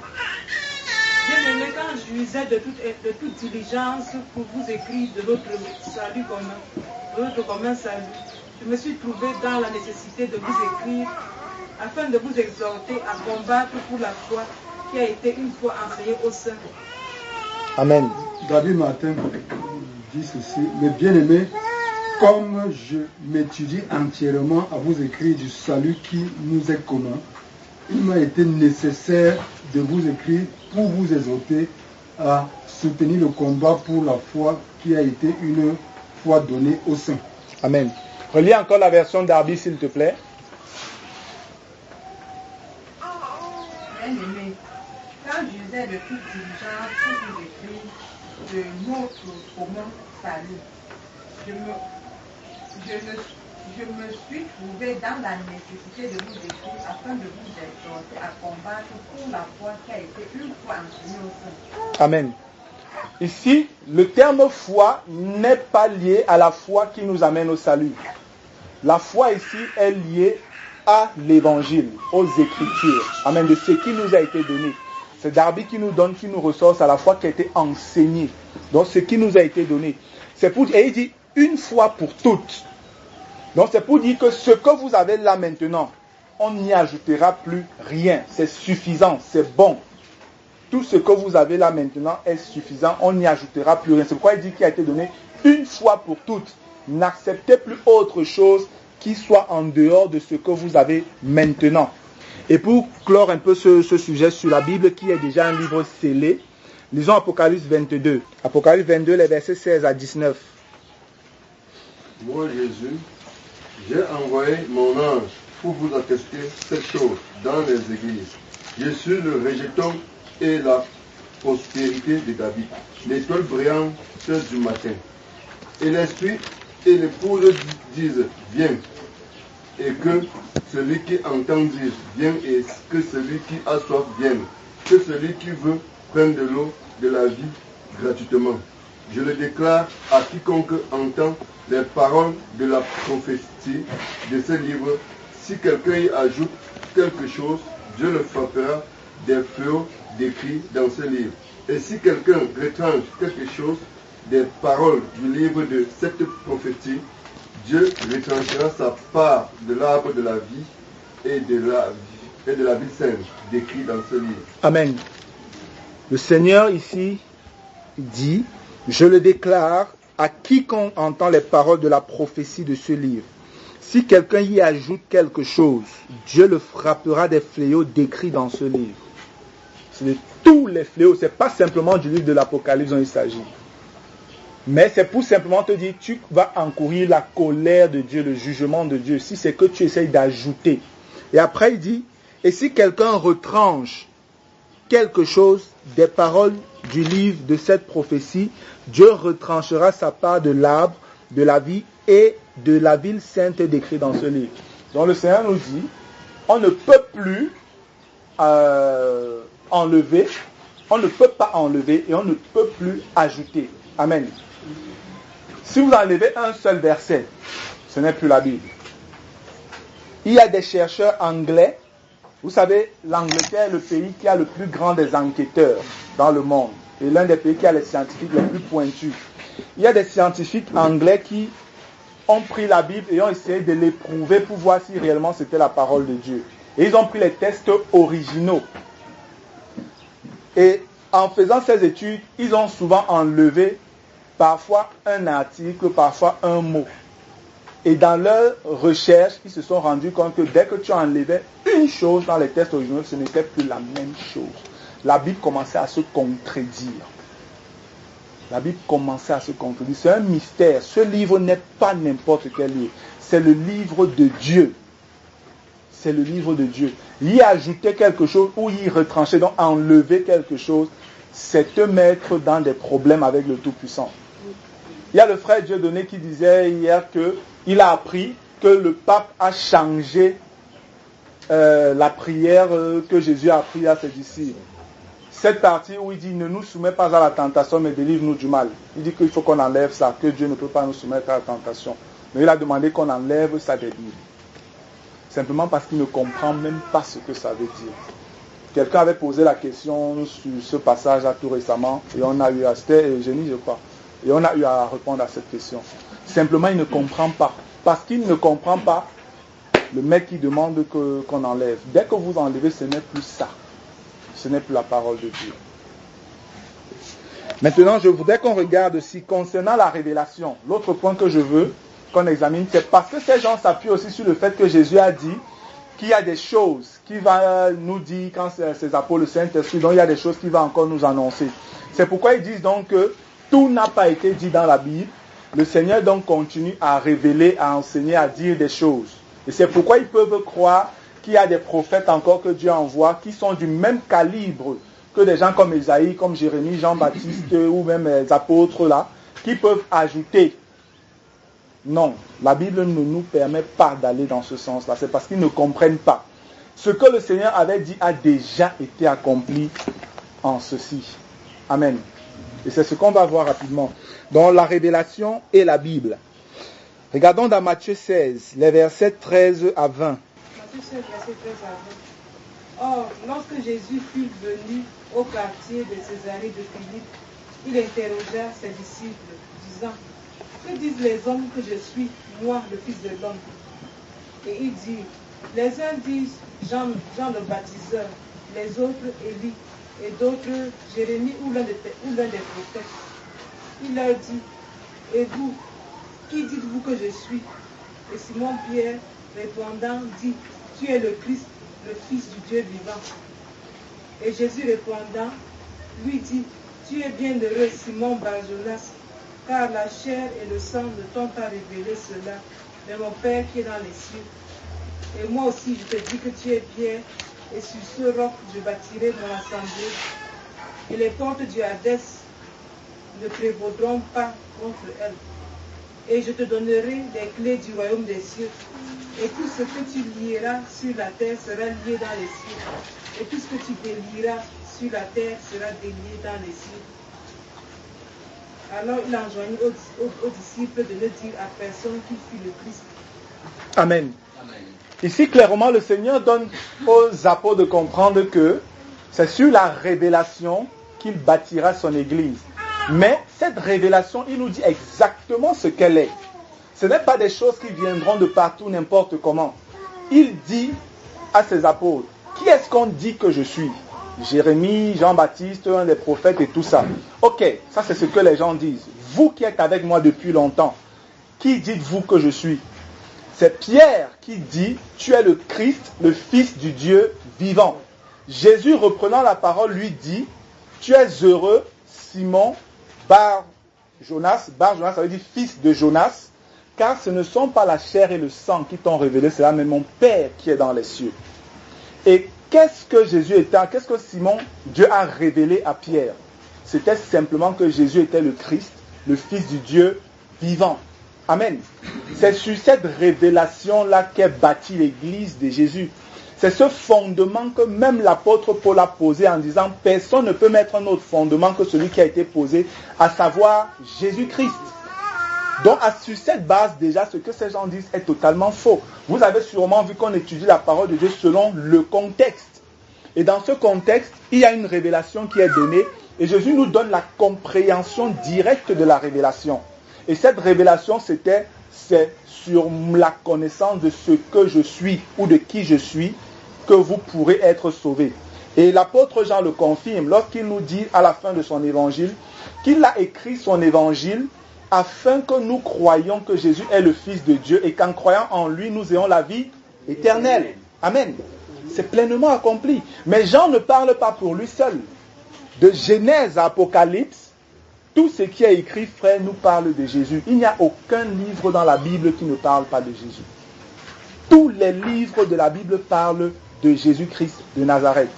Bien-aimé, quand j'usais de toute diligence pour vous écrire de notre salut commun, de notre commun salut, je me suis trouvé dans la nécessité de vous écrire afin de vous exhorter à combattre pour la foi qui a été une fois enseignée au sein. Amen. David Martin dit ceci, mais bien-aimé, comme je m'étudie entièrement à vous écrire du salut qui nous est commun, il m'a été nécessaire de vous écrire pour vous exhorter à soutenir le combat pour la foi qui a été une fois donnée au sein. Amen. Relis encore la version d'Arby, s'il te plaît. Bien-aimé, quand j'usais de toute diligence pour vous écrire de notre commun salut, je me suis trouvé dans la nécessité de vous écrire afin de vous exhorter à combattre pour la foi qui a été une fois enseignée au sein. Amen. Ici, le terme foi n'est pas lié à la foi qui nous amène au salut. La foi ici est liée à l'évangile, aux Écritures. Amen. De ce qui nous a été donné. C'est Darby qui nous donne, qui nous ressort à la foi qui a été enseignée. Donc ce qui nous a été donné. C'est pour, et il dit une fois pour toutes. Donc c'est pour dire que ce que vous avez là maintenant, on n'y ajoutera plus rien. C'est suffisant, c'est bon. Tout ce que vous avez là maintenant est suffisant, on n'y ajoutera plus rien. C'est pourquoi il dit qu'il a été donné une fois pour toutes. N'acceptez plus autre chose qui soit en dehors de ce que vous avez maintenant. Et pour clore un peu ce sujet sur la Bible, qui est déjà un livre scellé, lisons Apocalypse 22. Apocalypse 22, les versets 16 à 19. Moi, Jésus, j'ai envoyé mon ange pour vous attester cette chose dans les églises. Je suis le rejeton et la prospérité de David, l'étoile brillante du matin. Et l'esprit et l'épouse disent, viens. Et que celui qui entend dire, viens, et que celui qui a soif vienne. Que celui qui veut prenne de l'eau de la vie gratuitement. Je le déclare à quiconque entend les paroles de la prophétie de ce livre. Si quelqu'un y ajoute quelque chose, Dieu le frappera des fléaux décrits dans ce livre. Et si quelqu'un retranche quelque chose des paroles du livre de cette prophétie, Dieu retranchera sa part de l'arbre de la vie et de la vie sainte décrit dans ce livre. Amen. Le Seigneur ici dit, je le déclare à quiconque entend les paroles de la prophétie de ce livre. Si quelqu'un y ajoute quelque chose, Dieu le frappera des fléaux décrits dans ce livre. C'est de tous les fléaux, ce n'est pas simplement du livre de l'Apocalypse dont il s'agit. Mais c'est pour simplement te dire, tu vas encourir la colère de Dieu, le jugement de Dieu, si c'est que tu essayes d'ajouter. Et après il dit, et si quelqu'un retranche quelque chose des paroles du livre de cette prophétie, Dieu retranchera sa part de l'arbre, de la vie et de la ville sainte décrite dans ce livre. Donc le Seigneur nous dit, on ne peut plus enlever, on ne peut pas enlever et on ne peut plus ajouter. Amen. Si vous enlevez un seul verset, ce n'est plus la Bible. Il y a des chercheurs anglais, vous savez, l'Angleterre est le pays qui a le plus grand des enquêteurs dans le monde. et l'un des pays qui a les scientifiques les plus pointus. Il y a des scientifiques anglais qui ont pris la Bible et ont essayé de l'éprouver pour voir si réellement c'était la parole de Dieu. Et ils ont pris les tests originaux. Et en faisant ces études, ils ont souvent enlevé parfois un article, parfois un mot. Et dans leur recherche, ils se sont rendus compte que dès que tu enlevais une chose dans les tests originaux, ce n'était plus la même chose. La Bible commençait à se contredire. La Bible commençait à se contredire. C'est un mystère. Ce livre n'est pas n'importe quel livre. C'est le livre de Dieu. C'est le livre de Dieu. Y ajouter quelque chose ou y retrancher, donc enlever quelque chose, c'est te mettre dans des problèmes avec le Tout-Puissant. Il y a le frère Dieudonné qui disait hier qu'il a appris que le pape a changé la prière que Jésus a appris à ses disciples. Cette partie où il dit « Ne nous soumets pas à la tentation, mais délivre-nous du mal ». Il dit qu'il faut qu'on enlève ça, que Dieu ne peut pas nous soumettre à la tentation. Mais il a demandé qu'on enlève ça des livres. Simplement parce qu'il ne comprend même pas ce que ça veut dire. Quelqu'un avait posé la question sur ce passage-là tout récemment, et on a eu à, c'était Eugénie, je crois, et on a eu à répondre à cette question. Simplement, il ne comprend pas. Parce qu'il ne comprend pas, le mec qui demande qu'on enlève. Dès que vous enlevez, ce n'est plus ça. Ce n'est plus la parole de Dieu. Maintenant, je voudrais qu'on regarde aussi concernant la révélation. L'autre point que je veux qu'on examine, c'est parce que ces gens s'appuient aussi sur le fait que Jésus a dit qu'il y a des choses qu'il va nous dire quand ses apôtres, le Saint-Esprit, donc il y a des choses qu'il va encore nous annoncer. C'est pourquoi ils disent donc que tout n'a pas été dit dans la Bible. Le Seigneur donc continue à révéler, à enseigner, à dire des choses. Et c'est pourquoi ils peuvent croire qu'il y a des prophètes encore que Dieu envoie qui sont du même calibre que des gens comme Ésaïe, comme Jérémie, Jean-Baptiste ou même les apôtres là, qui peuvent ajouter. Non, la Bible ne nous permet pas d'aller dans ce sens-là. C'est parce qu'ils ne comprennent pas. Ce que le Seigneur avait dit a déjà été accompli en ceci. Amen. Et c'est ce qu'on va voir rapidement. Dans la révélation et la Bible. Regardons dans Matthieu 16, les versets 13 à 20. Matthieu 16, verset 13 à 20. Or, lorsque Jésus fut venu au quartier de Césarée de Philippe, il interrogea ses disciples, disant: que disent les hommes que je suis, moi, le Fils de l'homme? Et il dit: les uns disent Jean le baptiseur, les autres Élie, et d'autres Jérémie ou l'un des prophètes. Il leur dit: et vous, qui dites-vous que je suis? Et Simon-Pierre, répondant, dit: tu es le Christ, le Fils du Dieu vivant. Et Jésus répondant, lui dit: tu es bienheureux, Simon Bar-Jonas, car la chair et le sang ne t'ont pas révélé cela, mais mon Père qui est dans les cieux. Et moi aussi, je te dis que tu es Pierre, et sur ce roc, je bâtirai mon assemblée, et les portes du Hadès ne prévaudront pas contre elle. Et je te donnerai les clés du royaume des cieux, et tout ce que tu lieras sur la terre sera lié dans les cieux, et tout ce que tu délieras sur la terre sera délié dans les cieux. Alors il enjoignit aux disciples de ne dire à personne qu'il fut le Christ. Amen. Ici, clairement, le Seigneur donne aux apôtres de comprendre que c'est sur la révélation qu'il bâtira son Église. Mais cette révélation, il nous dit exactement ce qu'elle est. Ce n'est pas des choses qui viendront de partout, n'importe comment. Il dit à ses apôtres: qui est-ce qu'on dit que je suis? Jérémie, Jean-Baptiste, un des prophètes et tout ça. Ok, ça c'est ce que les gens disent. Vous qui êtes avec moi depuis longtemps, qui dites-vous que je suis? C'est Pierre qui dit: tu es le Christ, le Fils du Dieu vivant. Jésus, reprenant la parole, lui dit: tu es heureux, Simon Bar-Jonas. Bar-Jonas, ça veut dire fils de Jonas, car ce ne sont pas la chair et le sang qui t'ont révélé cela, mais mon Père qui est dans les cieux. Et qu'est-ce que Jésus était? Qu'est-ce que Dieu a révélé à Pierre? C'était simplement que Jésus était le Christ, le Fils du Dieu vivant. Amen. C'est sur cette révélation-là qu'est bâtie l'Église de Jésus. C'est ce fondement que même l'apôtre Paul a posé en disant: personne ne peut mettre un autre fondement que celui qui a été posé, à savoir Jésus-Christ. Donc, sur cette base, déjà, ce que ces gens disent est totalement faux. Vous avez sûrement vu qu'on étudie la parole de Dieu selon le contexte. Et dans ce contexte, il y a une révélation qui est donnée Et Jésus nous donne la compréhension directe de la révélation. Et cette révélation, c'est sur la connaissance de ce que je suis ou de qui je suis que vous pourrez être sauvés. Et l'apôtre Jean le confirme lorsqu'il nous dit à la fin de son évangile qu'il a écrit son évangile afin que nous croyions que Jésus est le Fils de Dieu et qu'en croyant en lui, nous ayons la vie éternelle. Amen. C'est pleinement accompli. Mais Jean ne parle pas pour lui seul. De Genèse à Apocalypse, tout ce qui est écrit, frère, nous parle de Jésus. Il n'y a aucun livre dans la Bible qui ne parle pas de Jésus. Tous les livres de la Bible parlent de Jésus-Christ de Nazareth.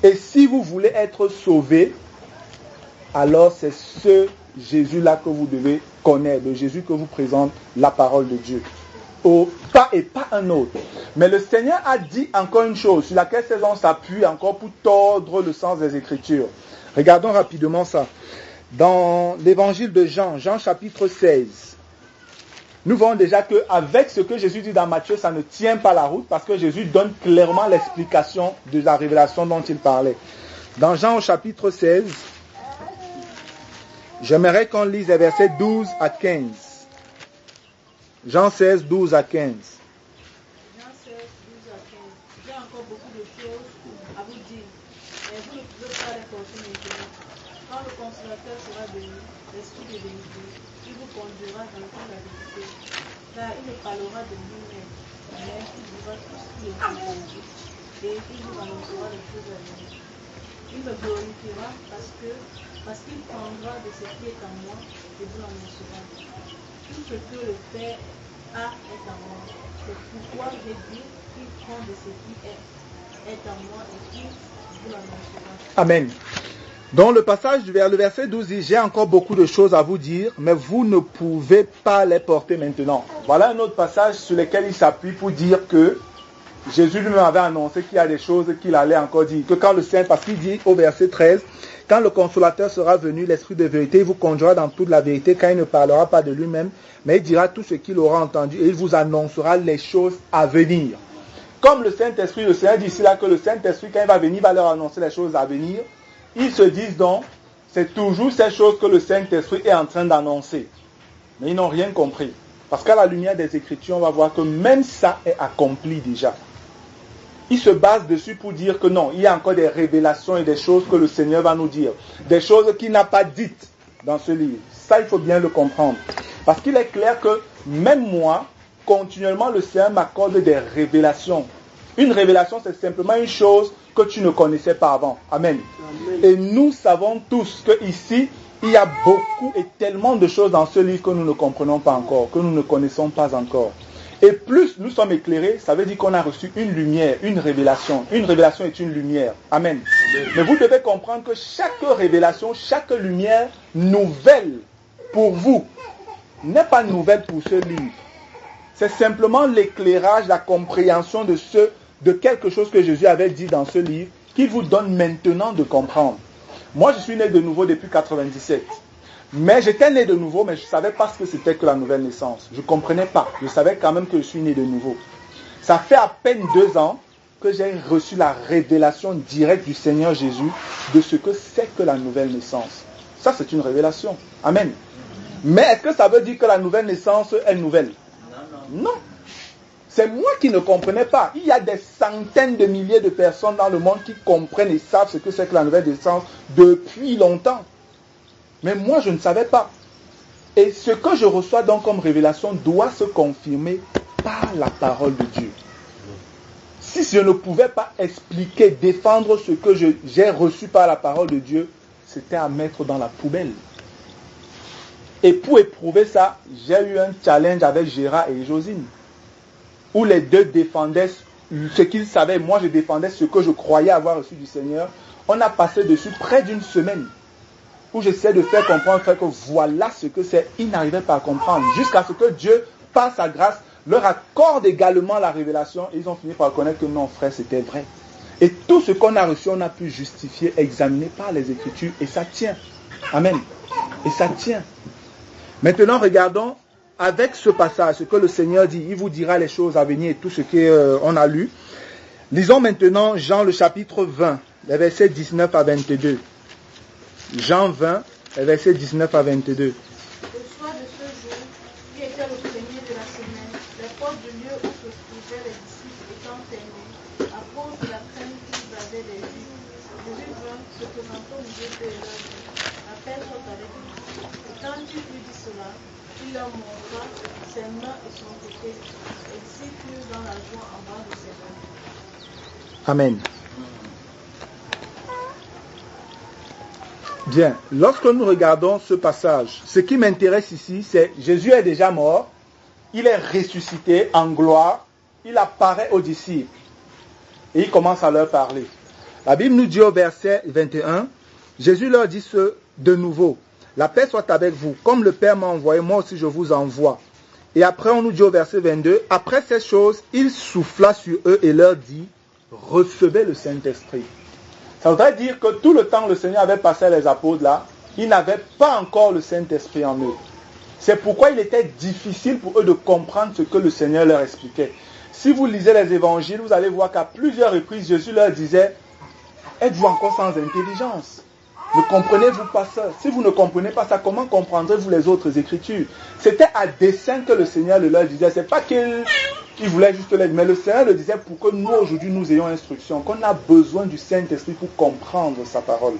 Et si vous voulez être sauvé, alors c'est ce Jésus-là que vous devez connaître, le Jésus que vous présente la parole de Dieu. Pas un autre. Mais le Seigneur a dit encore une chose sur laquelle on s'appuie encore pour tordre le sens des Écritures. Regardons rapidement ça. Dans l'évangile de Jean, Jean chapitre 16, nous voyons déjà qu'avec ce que Jésus dit dans Matthieu, ça ne tient pas la route parce que Jésus donne clairement l'explication de la révélation dont il parlait. Dans Jean au chapitre 16, j'aimerais qu'on lise les versets 12 à 15. Jean 16, 12 à 15. Jean 16, 12 à 15. J'ai encore beaucoup de choses à vous dire, mais vous ne pouvez pas les porter maintenant. Quand le consolateur sera venu, l'esprit de vérité, il vous conduira dans toute la vérité. Car il ne parlera de lui-même, mais il dira tout ce qui est entendu, et il vous annoncera les choses à venir. Il me glorifiera parce qu'il prendra de ce qui est en moi et vous l'annoncera. Tout ce que le Père a est en moi. C'est pourquoi j'ai dit qu'il prend de ce qui est en moi et qu'il vous l'annoncera. Amen. Dans le passage vers le verset 12 dit, j'ai encore beaucoup de choses à vous dire, mais vous ne pouvez pas les porter maintenant. Voilà un autre passage sur lequel il s'appuie pour dire que Jésus lui-même avait annoncé qu'il y a des choses qu'il allait encore dire. Que quand le Saint, parce qu'il dit au verset 13, quand le consolateur sera venu, l'esprit de vérité, il vous conduira dans toute la vérité, car il ne parlera pas de lui-même, mais il dira tout ce qu'il aura entendu et il vous annoncera les choses à venir. Comme le Saint-Esprit, le Seigneur dit ici là que le Saint-Esprit, quand il va venir, va leur annoncer les choses à venir. Ils se disent donc, c'est toujours ces choses que le Saint-Esprit est en train d'annoncer. Mais ils n'ont rien compris. Parce qu'à la lumière des Écritures, on va voir que même ça est accompli déjà. Ils se basent dessus pour dire que non, il y a encore des révélations et des choses que le Seigneur va nous dire. Des choses qu'il n'a pas dites dans ce livre. Ça, il faut bien le comprendre. Parce qu'il est clair que même moi, continuellement, le Seigneur m'accorde des révélations. Une révélation, c'est simplement une chose que tu ne connaissais pas avant. Amen. Amen. Et nous savons tous qu'ici, il y a beaucoup et tellement de choses dans ce livre que nous ne comprenons pas encore, que nous ne connaissons pas encore. Et plus nous sommes éclairés, ça veut dire qu'on a reçu une lumière, une révélation. Une révélation est une lumière. Amen. Amen. Mais vous devez comprendre que chaque révélation, chaque lumière nouvelle pour vous n'est pas nouvelle pour ce livre. C'est simplement l'éclairage, la compréhension de quelque chose que Jésus avait dit dans ce livre qui vous donne maintenant de comprendre. Moi, je suis né de nouveau depuis 1997. Mais j'étais né de nouveau, mais je ne savais pas ce que c'était que la nouvelle naissance. Je ne comprenais pas. Je savais quand même que je suis né de nouveau. Ça fait à peine 2 ans que j'ai reçu la révélation directe du Seigneur Jésus de ce que c'est que la nouvelle naissance. Ça, c'est une révélation. Amen. Mais est-ce que ça veut dire que la nouvelle naissance est nouvelle? Non. C'est moi qui ne comprenais pas. Il y a des centaines de milliers de personnes dans le monde qui comprennent et savent ce que c'est que la nouvelle naissance depuis longtemps. Mais moi, je ne savais pas. Et ce que je reçois donc comme révélation doit se confirmer par la parole de Dieu. Si je ne pouvais pas expliquer, défendre ce que j'ai reçu par la parole de Dieu, c'était à mettre dans la poubelle. Et pour éprouver ça, j'ai eu un challenge avec Gérard et Josine, où les deux défendaient ce qu'ils savaient. Moi, je défendais ce que je croyais avoir reçu du Seigneur. On a passé dessus près d'une semaine, où j'essaie de faire comprendre que voilà ce que c'est. Ils n'arrivaient pas à comprendre, jusqu'à ce que Dieu, par sa grâce, leur accorde également la révélation. Et ils ont fini par reconnaître que non, frère, c'était vrai. Et tout ce qu'on a reçu, on a pu justifier, examiner par les Écritures, et ça tient. Amen. Et ça tient. Maintenant, regardons avec ce passage, ce que le Seigneur dit. Il vous dira les choses à venir et tout ce qu'on a lu. Lisons maintenant Jean le chapitre 20, les versets 19 à 22. Jean 20, versets 19 à 22. Au soir de ce jour, qui était le premier de la semaine, les portes du lieu où se trouvaient les disciples étant fermées, à cause de la crainte qu'ils avaient des Juifs, Jésus vint, se présentant au milieu d'eux et leur dit, la paix soit avec vous. Et quand il lui dit cela, il leur montra ses mains et son côté, et les disciples furent dans la joie en bas de ses mains. Amen. Bien, lorsque nous regardons ce passage, ce qui m'intéresse ici, c'est Jésus est déjà mort, il est ressuscité en gloire, il apparaît aux disciples et il commence à leur parler. La Bible nous dit au verset 21, Jésus leur dit ce de nouveau, la paix soit avec vous, comme le Père m'a envoyé, moi aussi je vous envoie. Et après on nous dit au verset 22, après ces choses, il souffla sur eux et leur dit, recevez le Saint-Esprit. Ça voudrait dire que tout le temps le Seigneur avait passé les apôtres là, ils n'avaient pas encore le Saint-Esprit en eux. C'est pourquoi il était difficile pour eux de comprendre ce que le Seigneur leur expliquait. Si vous lisez les évangiles, vous allez voir qu'à plusieurs reprises, Jésus leur disait, êtes-vous encore sans intelligence? Ne comprenez-vous pas ça? Si vous ne comprenez pas ça, comment comprendrez-vous les autres Écritures? C'était à dessein que le Seigneur le leur disait. C'est pas qu'il voulait juste l'aide, mais le Seigneur le disait pour que nous, aujourd'hui, nous ayons instruction, qu'on a besoin du Saint-Esprit pour comprendre sa parole.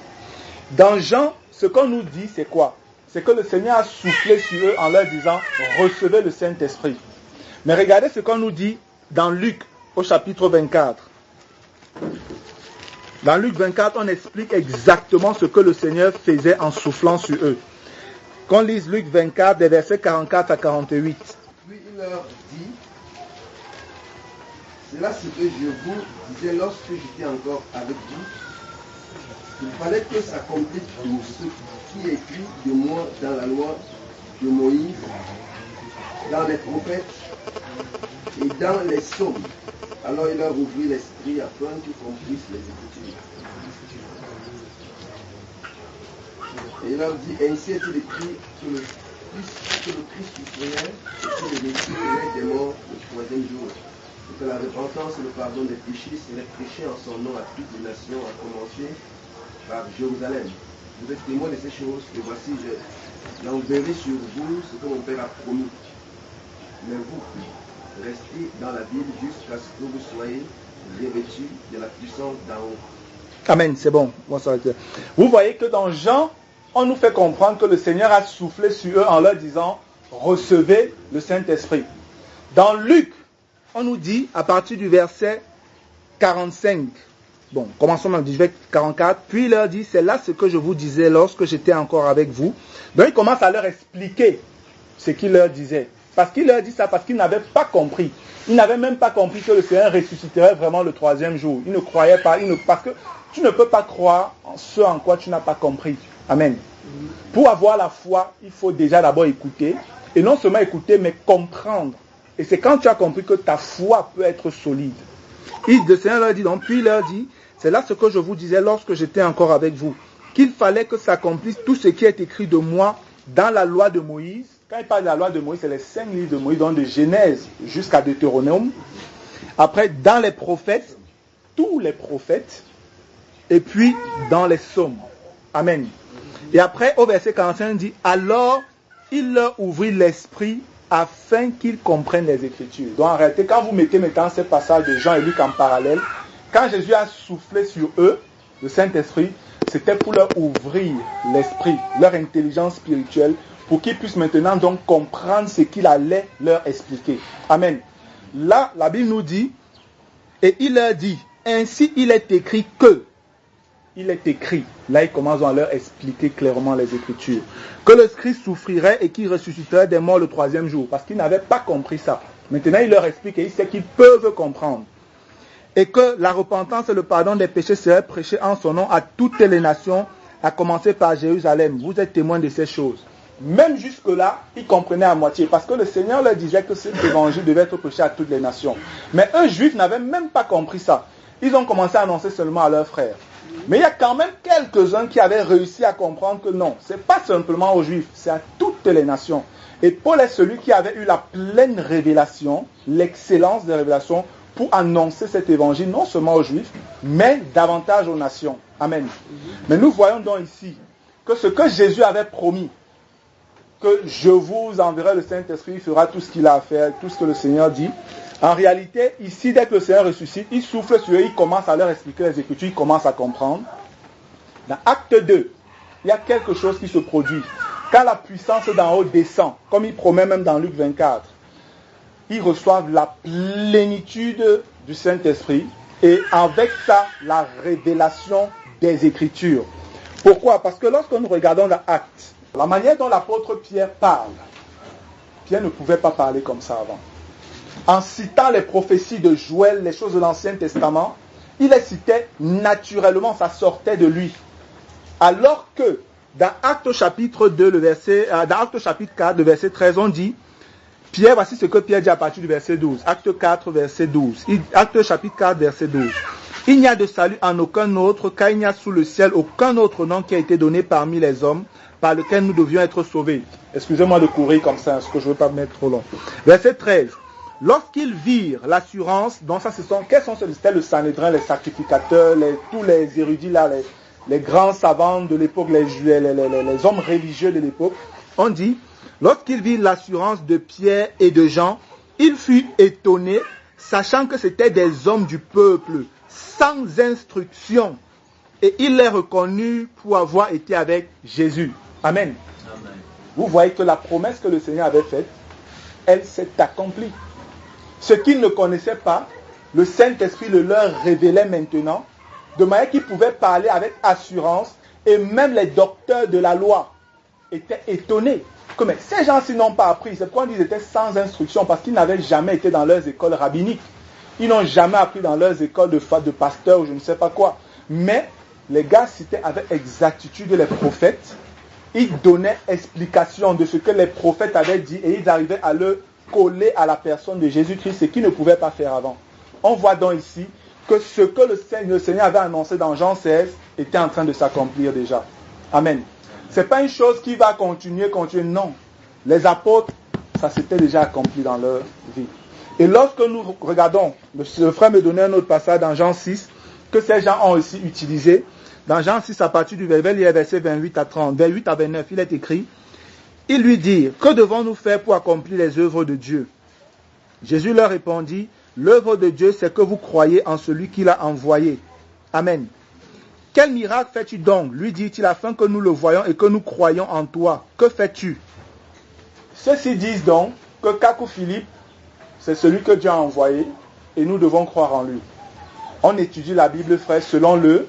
Dans Jean, ce qu'on nous dit, c'est quoi? C'est que le Seigneur a soufflé sur eux en leur disant, recevez le Saint-Esprit. Mais regardez ce qu'on nous dit dans Luc, au chapitre 24. Dans Luc 24, on explique exactement ce que le Seigneur faisait en soufflant sur eux. Qu'on lise Luc 24, des versets 44 à 48. Puis il leur dit, c'est là ce que je vous disais lorsque j'étais encore avec vous. Il fallait que s'accomplisse tout ce qui est écrit de moi dans la loi de Moïse, dans les prophètes et dans les psaumes. Alors il leur ouvrit l'esprit afin qu'ils comprissent les Écritures. Et il leur dit, ainsi est-il écrit que le Christ souffrirait et que le Messie irait des morts le troisième jour. Et que la repentance et le pardon des péchés seraient prêchés en son nom à toutes les nations, à commencer par Jérusalem. Vous êtes témoins de ces choses, et voici, je l'enverrai sur vous ce que mon Père a promis. Mais vous, restez dans la ville jusqu'à ce que vous soyez revêtus de la puissance d'en haut. Amen, c'est bon. Vous voyez que dans Jean, on nous fait comprendre que le Seigneur a soufflé sur eux en leur disant, recevez le Saint-Esprit. Dans Luc, on nous dit, à partir du verset 45, bon, commençons dans le verset 44, puis il leur dit, c'est là ce que je vous disais lorsque j'étais encore avec vous. Donc il commence à leur expliquer ce qu'il leur disait. Parce qu'il leur dit ça, parce qu'ils n'avaient pas compris. Ils n'avaient même pas compris que le Seigneur ressusciterait vraiment le troisième jour. Ils ne croyaient pas, parce que tu ne peux pas croire en ce en quoi tu n'as pas compris. Amen. Pour avoir la foi, il faut déjà d'abord écouter, et non seulement écouter, mais comprendre. Et c'est quand tu as compris que ta foi peut être solide. Le Seigneur leur dit donc, puis il leur dit, c'est là ce que je vous disais lorsque j'étais encore avec vous, qu'il fallait que s'accomplisse tout ce qui est écrit de moi dans la loi de Moïse. Quand il parle de la loi de Moïse, c'est les 5 livres de Moïse, donc de Genèse jusqu'à Deutéronome. Après, dans les prophètes, tous les prophètes, et puis dans les psaumes. Amen. Et après, au verset 45, il dit, alors il leur ouvrit l'esprit afin qu'ils comprennent les Écritures. Donc en réalité, quand vous mettez maintenant ces passages de Jean et Luc en parallèle, quand Jésus a soufflé sur eux, le Saint-Esprit, c'était pour leur ouvrir l'esprit, leur intelligence spirituelle, pour qu'ils puissent maintenant donc comprendre ce qu'il allait leur expliquer. Amen. Là, la Bible nous dit, et il leur dit, ainsi il est écrit que, il est écrit, là il commence à leur expliquer clairement les Écritures, que le Christ souffrirait et qu'il ressusciterait des morts le troisième jour, parce qu'ils n'avaient pas compris ça. Maintenant il leur explique et il sait qu'ils peuvent comprendre. Et que la repentance et le pardon des péchés seraient prêchés en son nom à toutes les nations, à commencer par Jérusalem. Vous êtes témoins de ces choses. Même jusque-là, ils comprenaient à moitié, parce que le Seigneur leur disait que cet évangile devait être prêché à toutes les nations. Mais eux, juifs, n'avaient même pas compris ça. Ils ont commencé à annoncer seulement à leurs frères. Mais il y a quand même quelques-uns qui avaient réussi à comprendre que non, ce n'est pas simplement aux juifs, c'est à toutes les nations. Et Paul est celui qui avait eu la pleine révélation, l'excellence des révélations, pour annoncer cet évangile, non seulement aux juifs, mais davantage aux nations. Amen. Mais nous voyons donc ici que ce que Jésus avait promis, que je vous enverrai le Saint-Esprit, il fera tout ce qu'il a à faire, tout ce que le Seigneur dit. En réalité, ici, dès que le Seigneur ressuscite, il souffle sur eux, il commence à leur expliquer les Écritures, ils commencent à comprendre. Dans Acte 2, il y a quelque chose qui se produit. Quand la puissance d'en haut descend, comme il promet même dans Luc 24, ils reçoivent la plénitude du Saint-Esprit et avec ça, la révélation des Écritures. Pourquoi? Parce que lorsque nous regardons dans Actes, la manière dont l'apôtre Pierre parle, Pierre ne pouvait pas parler comme ça avant. En citant les prophéties de Joël, les choses de l'Ancien Testament, il les citait naturellement, ça sortait de lui. Alors que dans Actes chapitre 2, dans Actes chapitre 4, le verset 13, on dit, Pierre, voici ce que Pierre dit à partir du verset 12. Acte 4, verset 12. Acte chapitre 4, verset 12. Il n'y a de salut en aucun autre, car il n'y a sous le ciel aucun autre nom qui a été donné parmi les hommes, par lequel nous devions être sauvés. Excusez-moi de courir comme ça, parce que je ne veux pas me mettre trop long. Verset 13. Lorsqu'ils virent l'assurance, donc ça, c'était le Sanhédrin, les sacrificateurs, tous les érudits là, les grands savants de l'époque, les hommes religieux de l'époque, on dit, lorsqu'ils virent l'assurance de Pierre et de Jean, ils furent étonnés, sachant que c'était des hommes du peuple, sans instruction, et ils les reconnurent pour avoir été avec Jésus. Amen. Amen. Vous voyez que la promesse que le Seigneur avait faite, elle s'est accomplie. Ce qu'ils ne connaissaient pas, le Saint-Esprit le leur révélait maintenant, de manière qu'ils pouvaient parler avec assurance, et même les docteurs de la loi étaient étonnés. Que mais ces gens-ci n'ont pas appris, c'est pourquoi ils étaient sans instruction, parce qu'ils n'avaient jamais été dans leurs écoles rabbiniques. Ils n'ont jamais appris dans leurs écoles de pasteurs ou je ne sais pas quoi. Mais les gars citaient avec exactitude les prophètes, ils donnaient explication de ce que les prophètes avaient dit et ils arrivaient à le coller à la personne de Jésus-Christ, ce qu'ils ne pouvaient pas faire avant. On voit donc ici que ce que le Seigneur avait annoncé dans Jean 16 était en train de s'accomplir déjà. Amen. Ce n'est pas une chose qui va continuer, non. Les apôtres, ça s'était déjà accompli dans leur vie. Et lorsque nous regardons, le frère me donnait un autre passage dans Jean 6, que ces gens ont aussi utilisé. Dans Jean 6, à partir du verset 28 à 30, 28 à 29, il est écrit, ils lui dirent, que devons-nous faire pour accomplir les œuvres de Dieu? Jésus leur répondit, l'œuvre de Dieu, c'est que vous croyez en celui qui l'a envoyé. Amen. Quel miracle fais-tu donc, lui dit-il, afin que nous le voyions et que nous croyions en toi? Que fais-tu? Ceux-ci disent donc que Kakou Philippe, c'est celui que Dieu a envoyé et nous devons croire en lui. On étudie la Bible, frère, selon le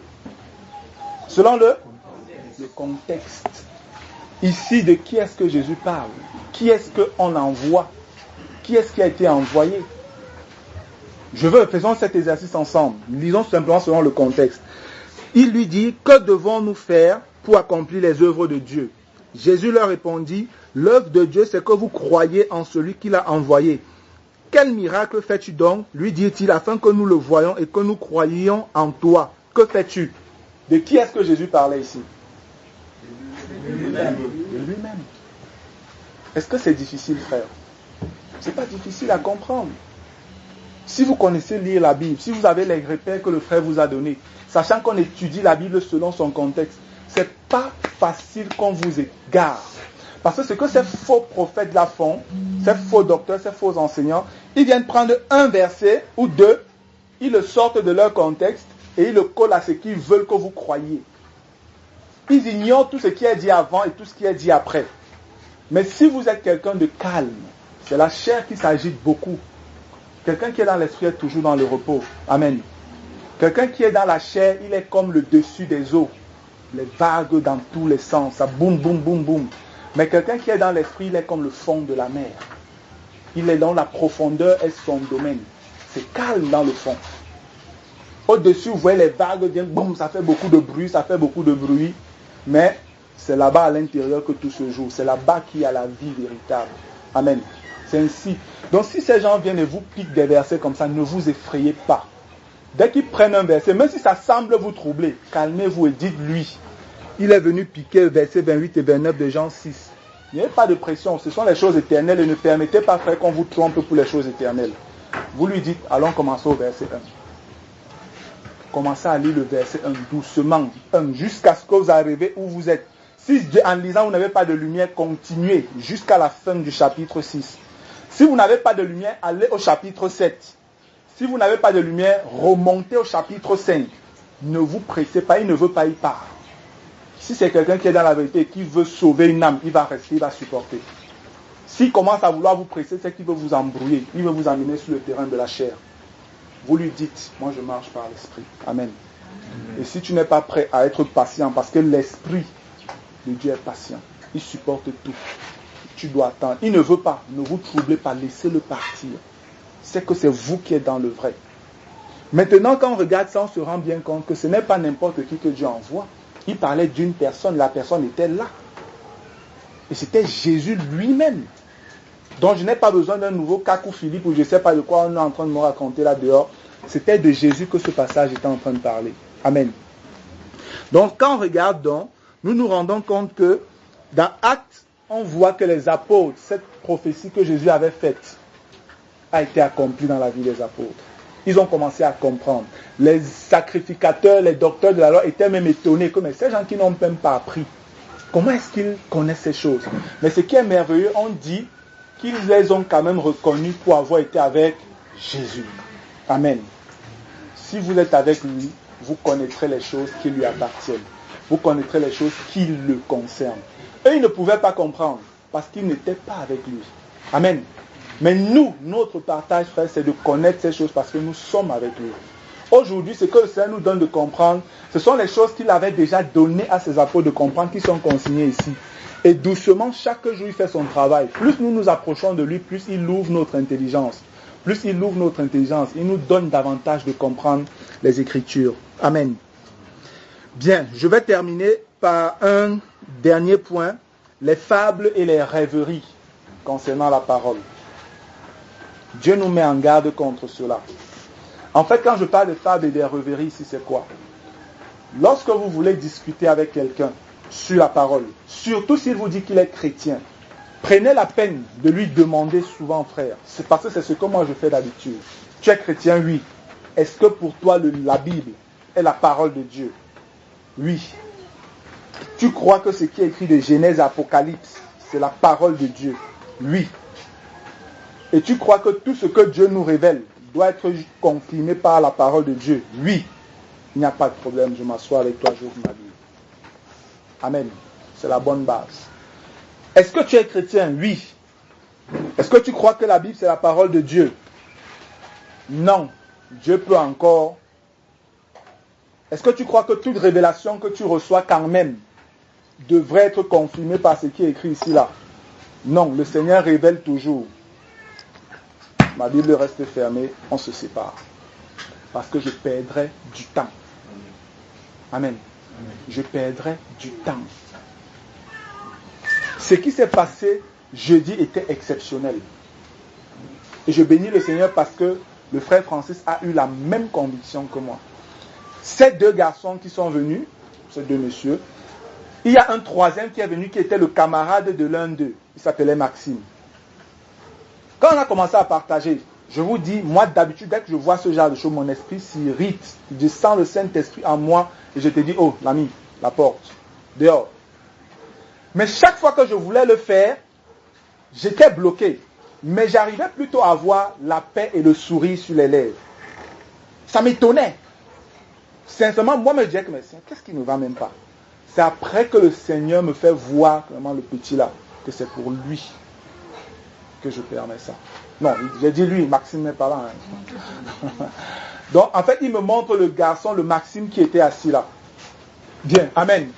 contexte. Ici, de qui est-ce que Jésus parle? Qui est-ce qu'on envoie? Qui est-ce qui a été envoyé? Faisons cet exercice ensemble. Lisons simplement selon le contexte. Il lui dit, que devons-nous faire pour accomplir les œuvres de Dieu? Jésus leur répondit, l'œuvre de Dieu, c'est que vous croyez en celui qui l'a envoyé. Quel miracle fais-tu donc, lui dit-il, afin que nous le voyions et que nous croyions en toi? Que fais-tu? De qui est-ce que Jésus parlait ici? De lui-même. De lui-même. Est-ce que c'est difficile, frère? Ce n'est pas difficile à comprendre. Si vous connaissez lire la Bible, si vous avez les repères que le frère vous a donnés, sachant qu'on étudie la Bible selon son contexte, ce n'est pas facile qu'on vous égare. Parce que ce que ces faux prophètes là font, ces faux docteurs, ces faux enseignants, ils viennent prendre un verset ou deux, ils le sortent de leur contexte et ils le collent à ce qu'ils veulent que vous croyiez. Ils ignorent tout ce qui est dit avant et tout ce qui est dit après. Mais si vous êtes quelqu'un de calme, c'est la chair qui s'agite beaucoup. Quelqu'un qui est dans l'esprit est toujours dans le repos. Amen. Quelqu'un qui est dans la chair, il est comme le dessus des eaux. Les vagues dans tous les sens, ça boum, boum, boum, boum. Mais quelqu'un qui est dans l'esprit, il est comme le fond de la mer. Il est dans la profondeur et son domaine. C'est calme dans le fond. Au-dessus, vous voyez les vagues viennent, boum, ça fait beaucoup de bruit, mais c'est là-bas à l'intérieur que tout se joue. C'est là-bas qu'il y a la vie véritable. Amen. C'est ainsi. Donc si ces gens viennent et vous piquent des versets comme ça, ne vous effrayez pas. Dès qu'ils prennent un verset, même si ça semble vous troubler, calmez-vous et dites-lui. Il est venu piquer le verset 28 et 29 de Jean 6. Il n'y a pas de pression, ce sont les choses éternelles et ne permettez pas, frère, qu'on vous trompe pour les choses éternelles. Vous lui dites, allons commencer au verset 1. Commencez à lire le verset 1 doucement, jusqu'à ce que vous arrivez où vous êtes. Si en lisant vous n'avez pas de lumière, continuez jusqu'à la fin du chapitre 6. Si vous n'avez pas de lumière, allez au chapitre 7. Si vous n'avez pas de lumière, remontez au chapitre 5. Ne vous pressez pas, il ne veut pas y part. Si c'est quelqu'un qui est dans la vérité et qui veut sauver une âme, il va rester, il va supporter. S'il commence à vouloir vous presser, c'est qu'il veut vous embrouiller. Il veut vous amener sur le terrain de la chair. Vous lui dites, moi je marche par l'esprit. Amen. Et si tu n'es pas prêt à être patient, parce que l'esprit de Dieu est patient, il supporte tout. Tu dois attendre. Il ne veut pas, ne vous troublez pas, laissez-le partir. C'est que c'est vous qui êtes dans le vrai. Maintenant, quand on regarde ça, on se rend bien compte que ce n'est pas n'importe qui que Dieu envoie. Il parlait d'une personne, la personne était là. Et c'était Jésus lui-même. Donc je n'ai pas besoin d'un nouveau Kakou Philippe ou je ne sais pas de quoi on est en train de me raconter là dehors. C'était de Jésus que ce passage était en train de parler. Amen. Donc quand on regarde donc, nous nous rendons compte que dans Actes, on voit que les apôtres, cette prophétie que Jésus avait faite, a été accomplie dans la vie des apôtres. Ils ont commencé à comprendre. Les sacrificateurs, les docteurs de la loi étaient même étonnés que mais ces gens qui n'ont même pas appris, comment est-ce qu'ils connaissent ces choses? Mais ce qui est merveilleux, on dit qu'ils les ont quand même reconnus pour avoir été avec Jésus. Amen. Si vous êtes avec lui, vous connaîtrez les choses qui lui appartiennent. Vous connaîtrez les choses qui le concernent. Eux, ils ne pouvaient pas comprendre parce qu'ils n'étaient pas avec lui. Amen. Mais nous, notre partage, frère, c'est de connaître ces choses parce que nous sommes avec lui. Aujourd'hui, ce que le Seigneur nous donne de comprendre, ce sont les choses qu'il avait déjà données à ses apôtres de comprendre qui sont consignées ici. Et doucement, chaque jour, il fait son travail. Plus nous nous approchons de lui, plus il ouvre notre intelligence. Plus il ouvre notre intelligence, il nous donne davantage de comprendre les Écritures. Amen. Bien, je vais terminer par un dernier point, les fables et les rêveries concernant la parole. Dieu nous met en garde contre cela. En fait, quand je parle de fables et des rêveries ici, c'est quoi? Lorsque vous voulez discuter avec quelqu'un sur la parole, surtout s'il vous dit qu'il est chrétien, prenez la peine de lui demander souvent, frère, c'est parce que c'est ce que moi je fais d'habitude. Tu es chrétien? Oui. Est-ce que pour toi la Bible est la parole de Dieu? Oui. Tu crois que ce qui est écrit de Genèse à Apocalypse, c'est la parole de Dieu? Oui. Et tu crois que tout ce que Dieu nous révèle doit être confirmé par la parole de Dieu? Oui. Il n'y a pas de problème, je m'assois avec toi, j'ouvre ma Bible. Amen. C'est la bonne base. Est-ce que tu es chrétien? Oui. Est-ce que tu crois que la Bible c'est la parole de Dieu? Non. Dieu peut encore. Est-ce que tu crois que toute révélation que tu reçois quand même devrait être confirmée par ce qui est écrit ici là? Non. Le Seigneur révèle toujours. Ma Bible reste fermée, on se sépare. Parce que je perdrai du temps. Amen. Je perdrai du temps. Ce qui s'est passé jeudi était exceptionnel. Et je bénis le Seigneur parce que le frère Francis a eu la même conviction que moi. Ces deux garçons qui sont venus, ces deux messieurs, il y a un troisième qui est venu qui était le camarade de l'un d'eux. Il s'appelait Maxime. Quand on a commencé à partager, je vous dis, moi d'habitude, dès que je vois ce genre de choses, mon esprit s'irrite. Je sens le Saint-Esprit en moi et je te dis, oh l'ami, la porte, dehors. Mais chaque fois que je voulais le faire, j'étais bloqué. Mais j'arrivais plutôt à voir la paix et le sourire sur les lèvres. Ça m'étonnait. Sincèrement, moi je me disais, mais qu'est-ce qui ne va même pas? C'est après que le Seigneur me fait voir vraiment le petit là, que c'est pour lui que je permets ça. Non, j'ai dit lui, Maxime n'est pas là. Hein. Donc, en fait, il me montre le garçon, le Maxime qui était assis là. Bien, amen.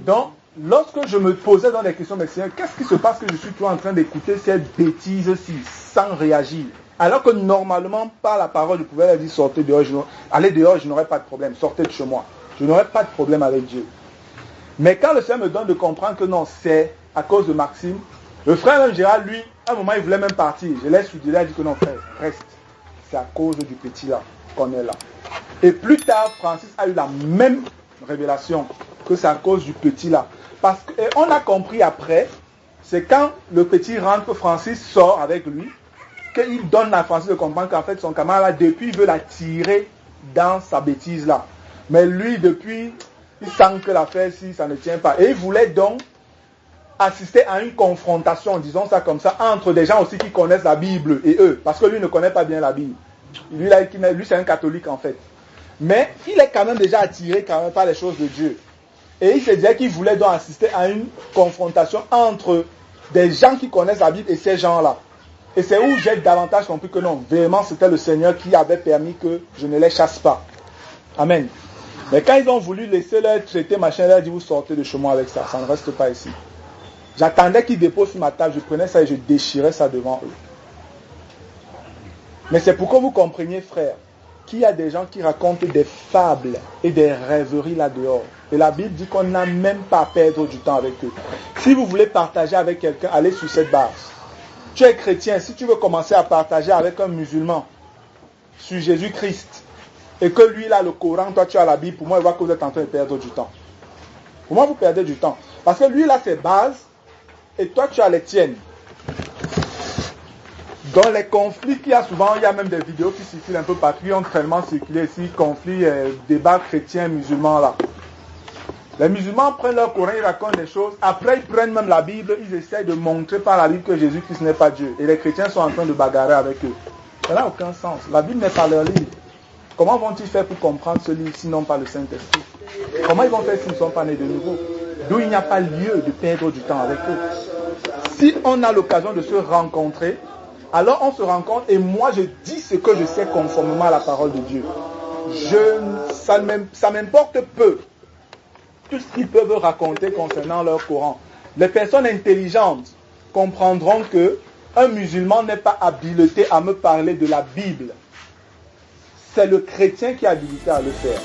Donc, lorsque je me posais dans les questions, mais Seigneur, qu'est-ce qui se passe que je suis toujours en train d'écouter cette bêtise-ci, sans réagir? Alors que normalement, par la parole, je pouvais leur dire, sortez dehors, allez dehors, je n'aurais pas de problème, sortez de chez moi. Je n'aurais pas de problème avec Dieu. Mais quand le Seigneur me donne de comprendre que non, c'est à cause de Maxime, le frère Gérald, lui, à un moment, il voulait même partir. Je l'ai suivi, il a dit que non, frère, reste. C'est à cause du petit là qu'on est là. Et plus tard, Francis a eu la même révélation que c'est à cause du petit là. Parce qu'on a compris après, c'est quand le petit rentre que Francis sort avec lui, qu'il donne à Francis de comprendre qu'en fait son camarade là, depuis, il veut la tirer dans sa bêtise là. Mais lui, depuis, il sent que l'affaire, si ça ne tient pas. Et il voulait donc assister à une confrontation, disons ça comme ça, entre des gens aussi qui connaissent la Bible et eux, parce que lui ne connaît pas bien la Bible. Lui c'est un catholique en fait. Mais il est quand même déjà attiré quand même par les choses de Dieu. Et il se disait qu'il voulait donc assister à une confrontation entre des gens qui connaissent la Bible et ces gens-là. Et c'est où j'ai davantage compris que non, vraiment c'était le Seigneur qui avait permis que je ne les chasse pas. Amen. Mais quand ils ont voulu laisser leur traité, machin, il a dit vous sortez de chez moi avec ça, ça ne reste pas ici. J'attendais qu'ils déposent sur ma table, je prenais ça et je déchirais ça devant eux. Mais c'est pour que vous compreniez, frère, qu'il y a des gens qui racontent des fables et des rêveries là dehors. Et la Bible dit qu'on n'a même pas à perdre du temps avec eux. Si vous voulez partager avec quelqu'un, allez sur cette base. Tu es chrétien, si tu veux commencer à partager avec un musulman sur Jésus-Christ, et que lui il a le Coran, toi tu as la Bible, pour moi il voit que vous êtes en train de perdre du temps. Pour moi vous perdez du temps. Parce que lui il a ses bases, et toi tu as les tiennes. Dans les conflits qu'il y a souvent, il y a même des vidéos qui circulent un peu partout, qui ont tellement circulé ici, conflits, débats chrétiens-musulmans là. Les musulmans prennent leur Coran, ils racontent des choses, après ils prennent même la Bible, ils essayent de montrer par la Bible que Jésus-Christ n'est pas Dieu. Et les chrétiens sont en train de bagarrer avec eux. Ça n'a aucun sens. La Bible n'est pas leur livre. Comment vont-ils faire pour comprendre ce livre sinon par le Saint-Esprit? Comment ils vont faire s'ils ne sont pas nés de nouveau? D'où il n'y a pas lieu de perdre du temps avec eux. Si on a l'occasion de se rencontrer, alors on se rencontre et moi je dis ce que je sais conformément à la parole de Dieu. Ça m'importe peu tout ce qu'ils peuvent raconter concernant leur Coran. Les personnes intelligentes comprendront que un musulman n'est pas habilité à me parler de la Bible. C'est le chrétien qui est habilité à le faire.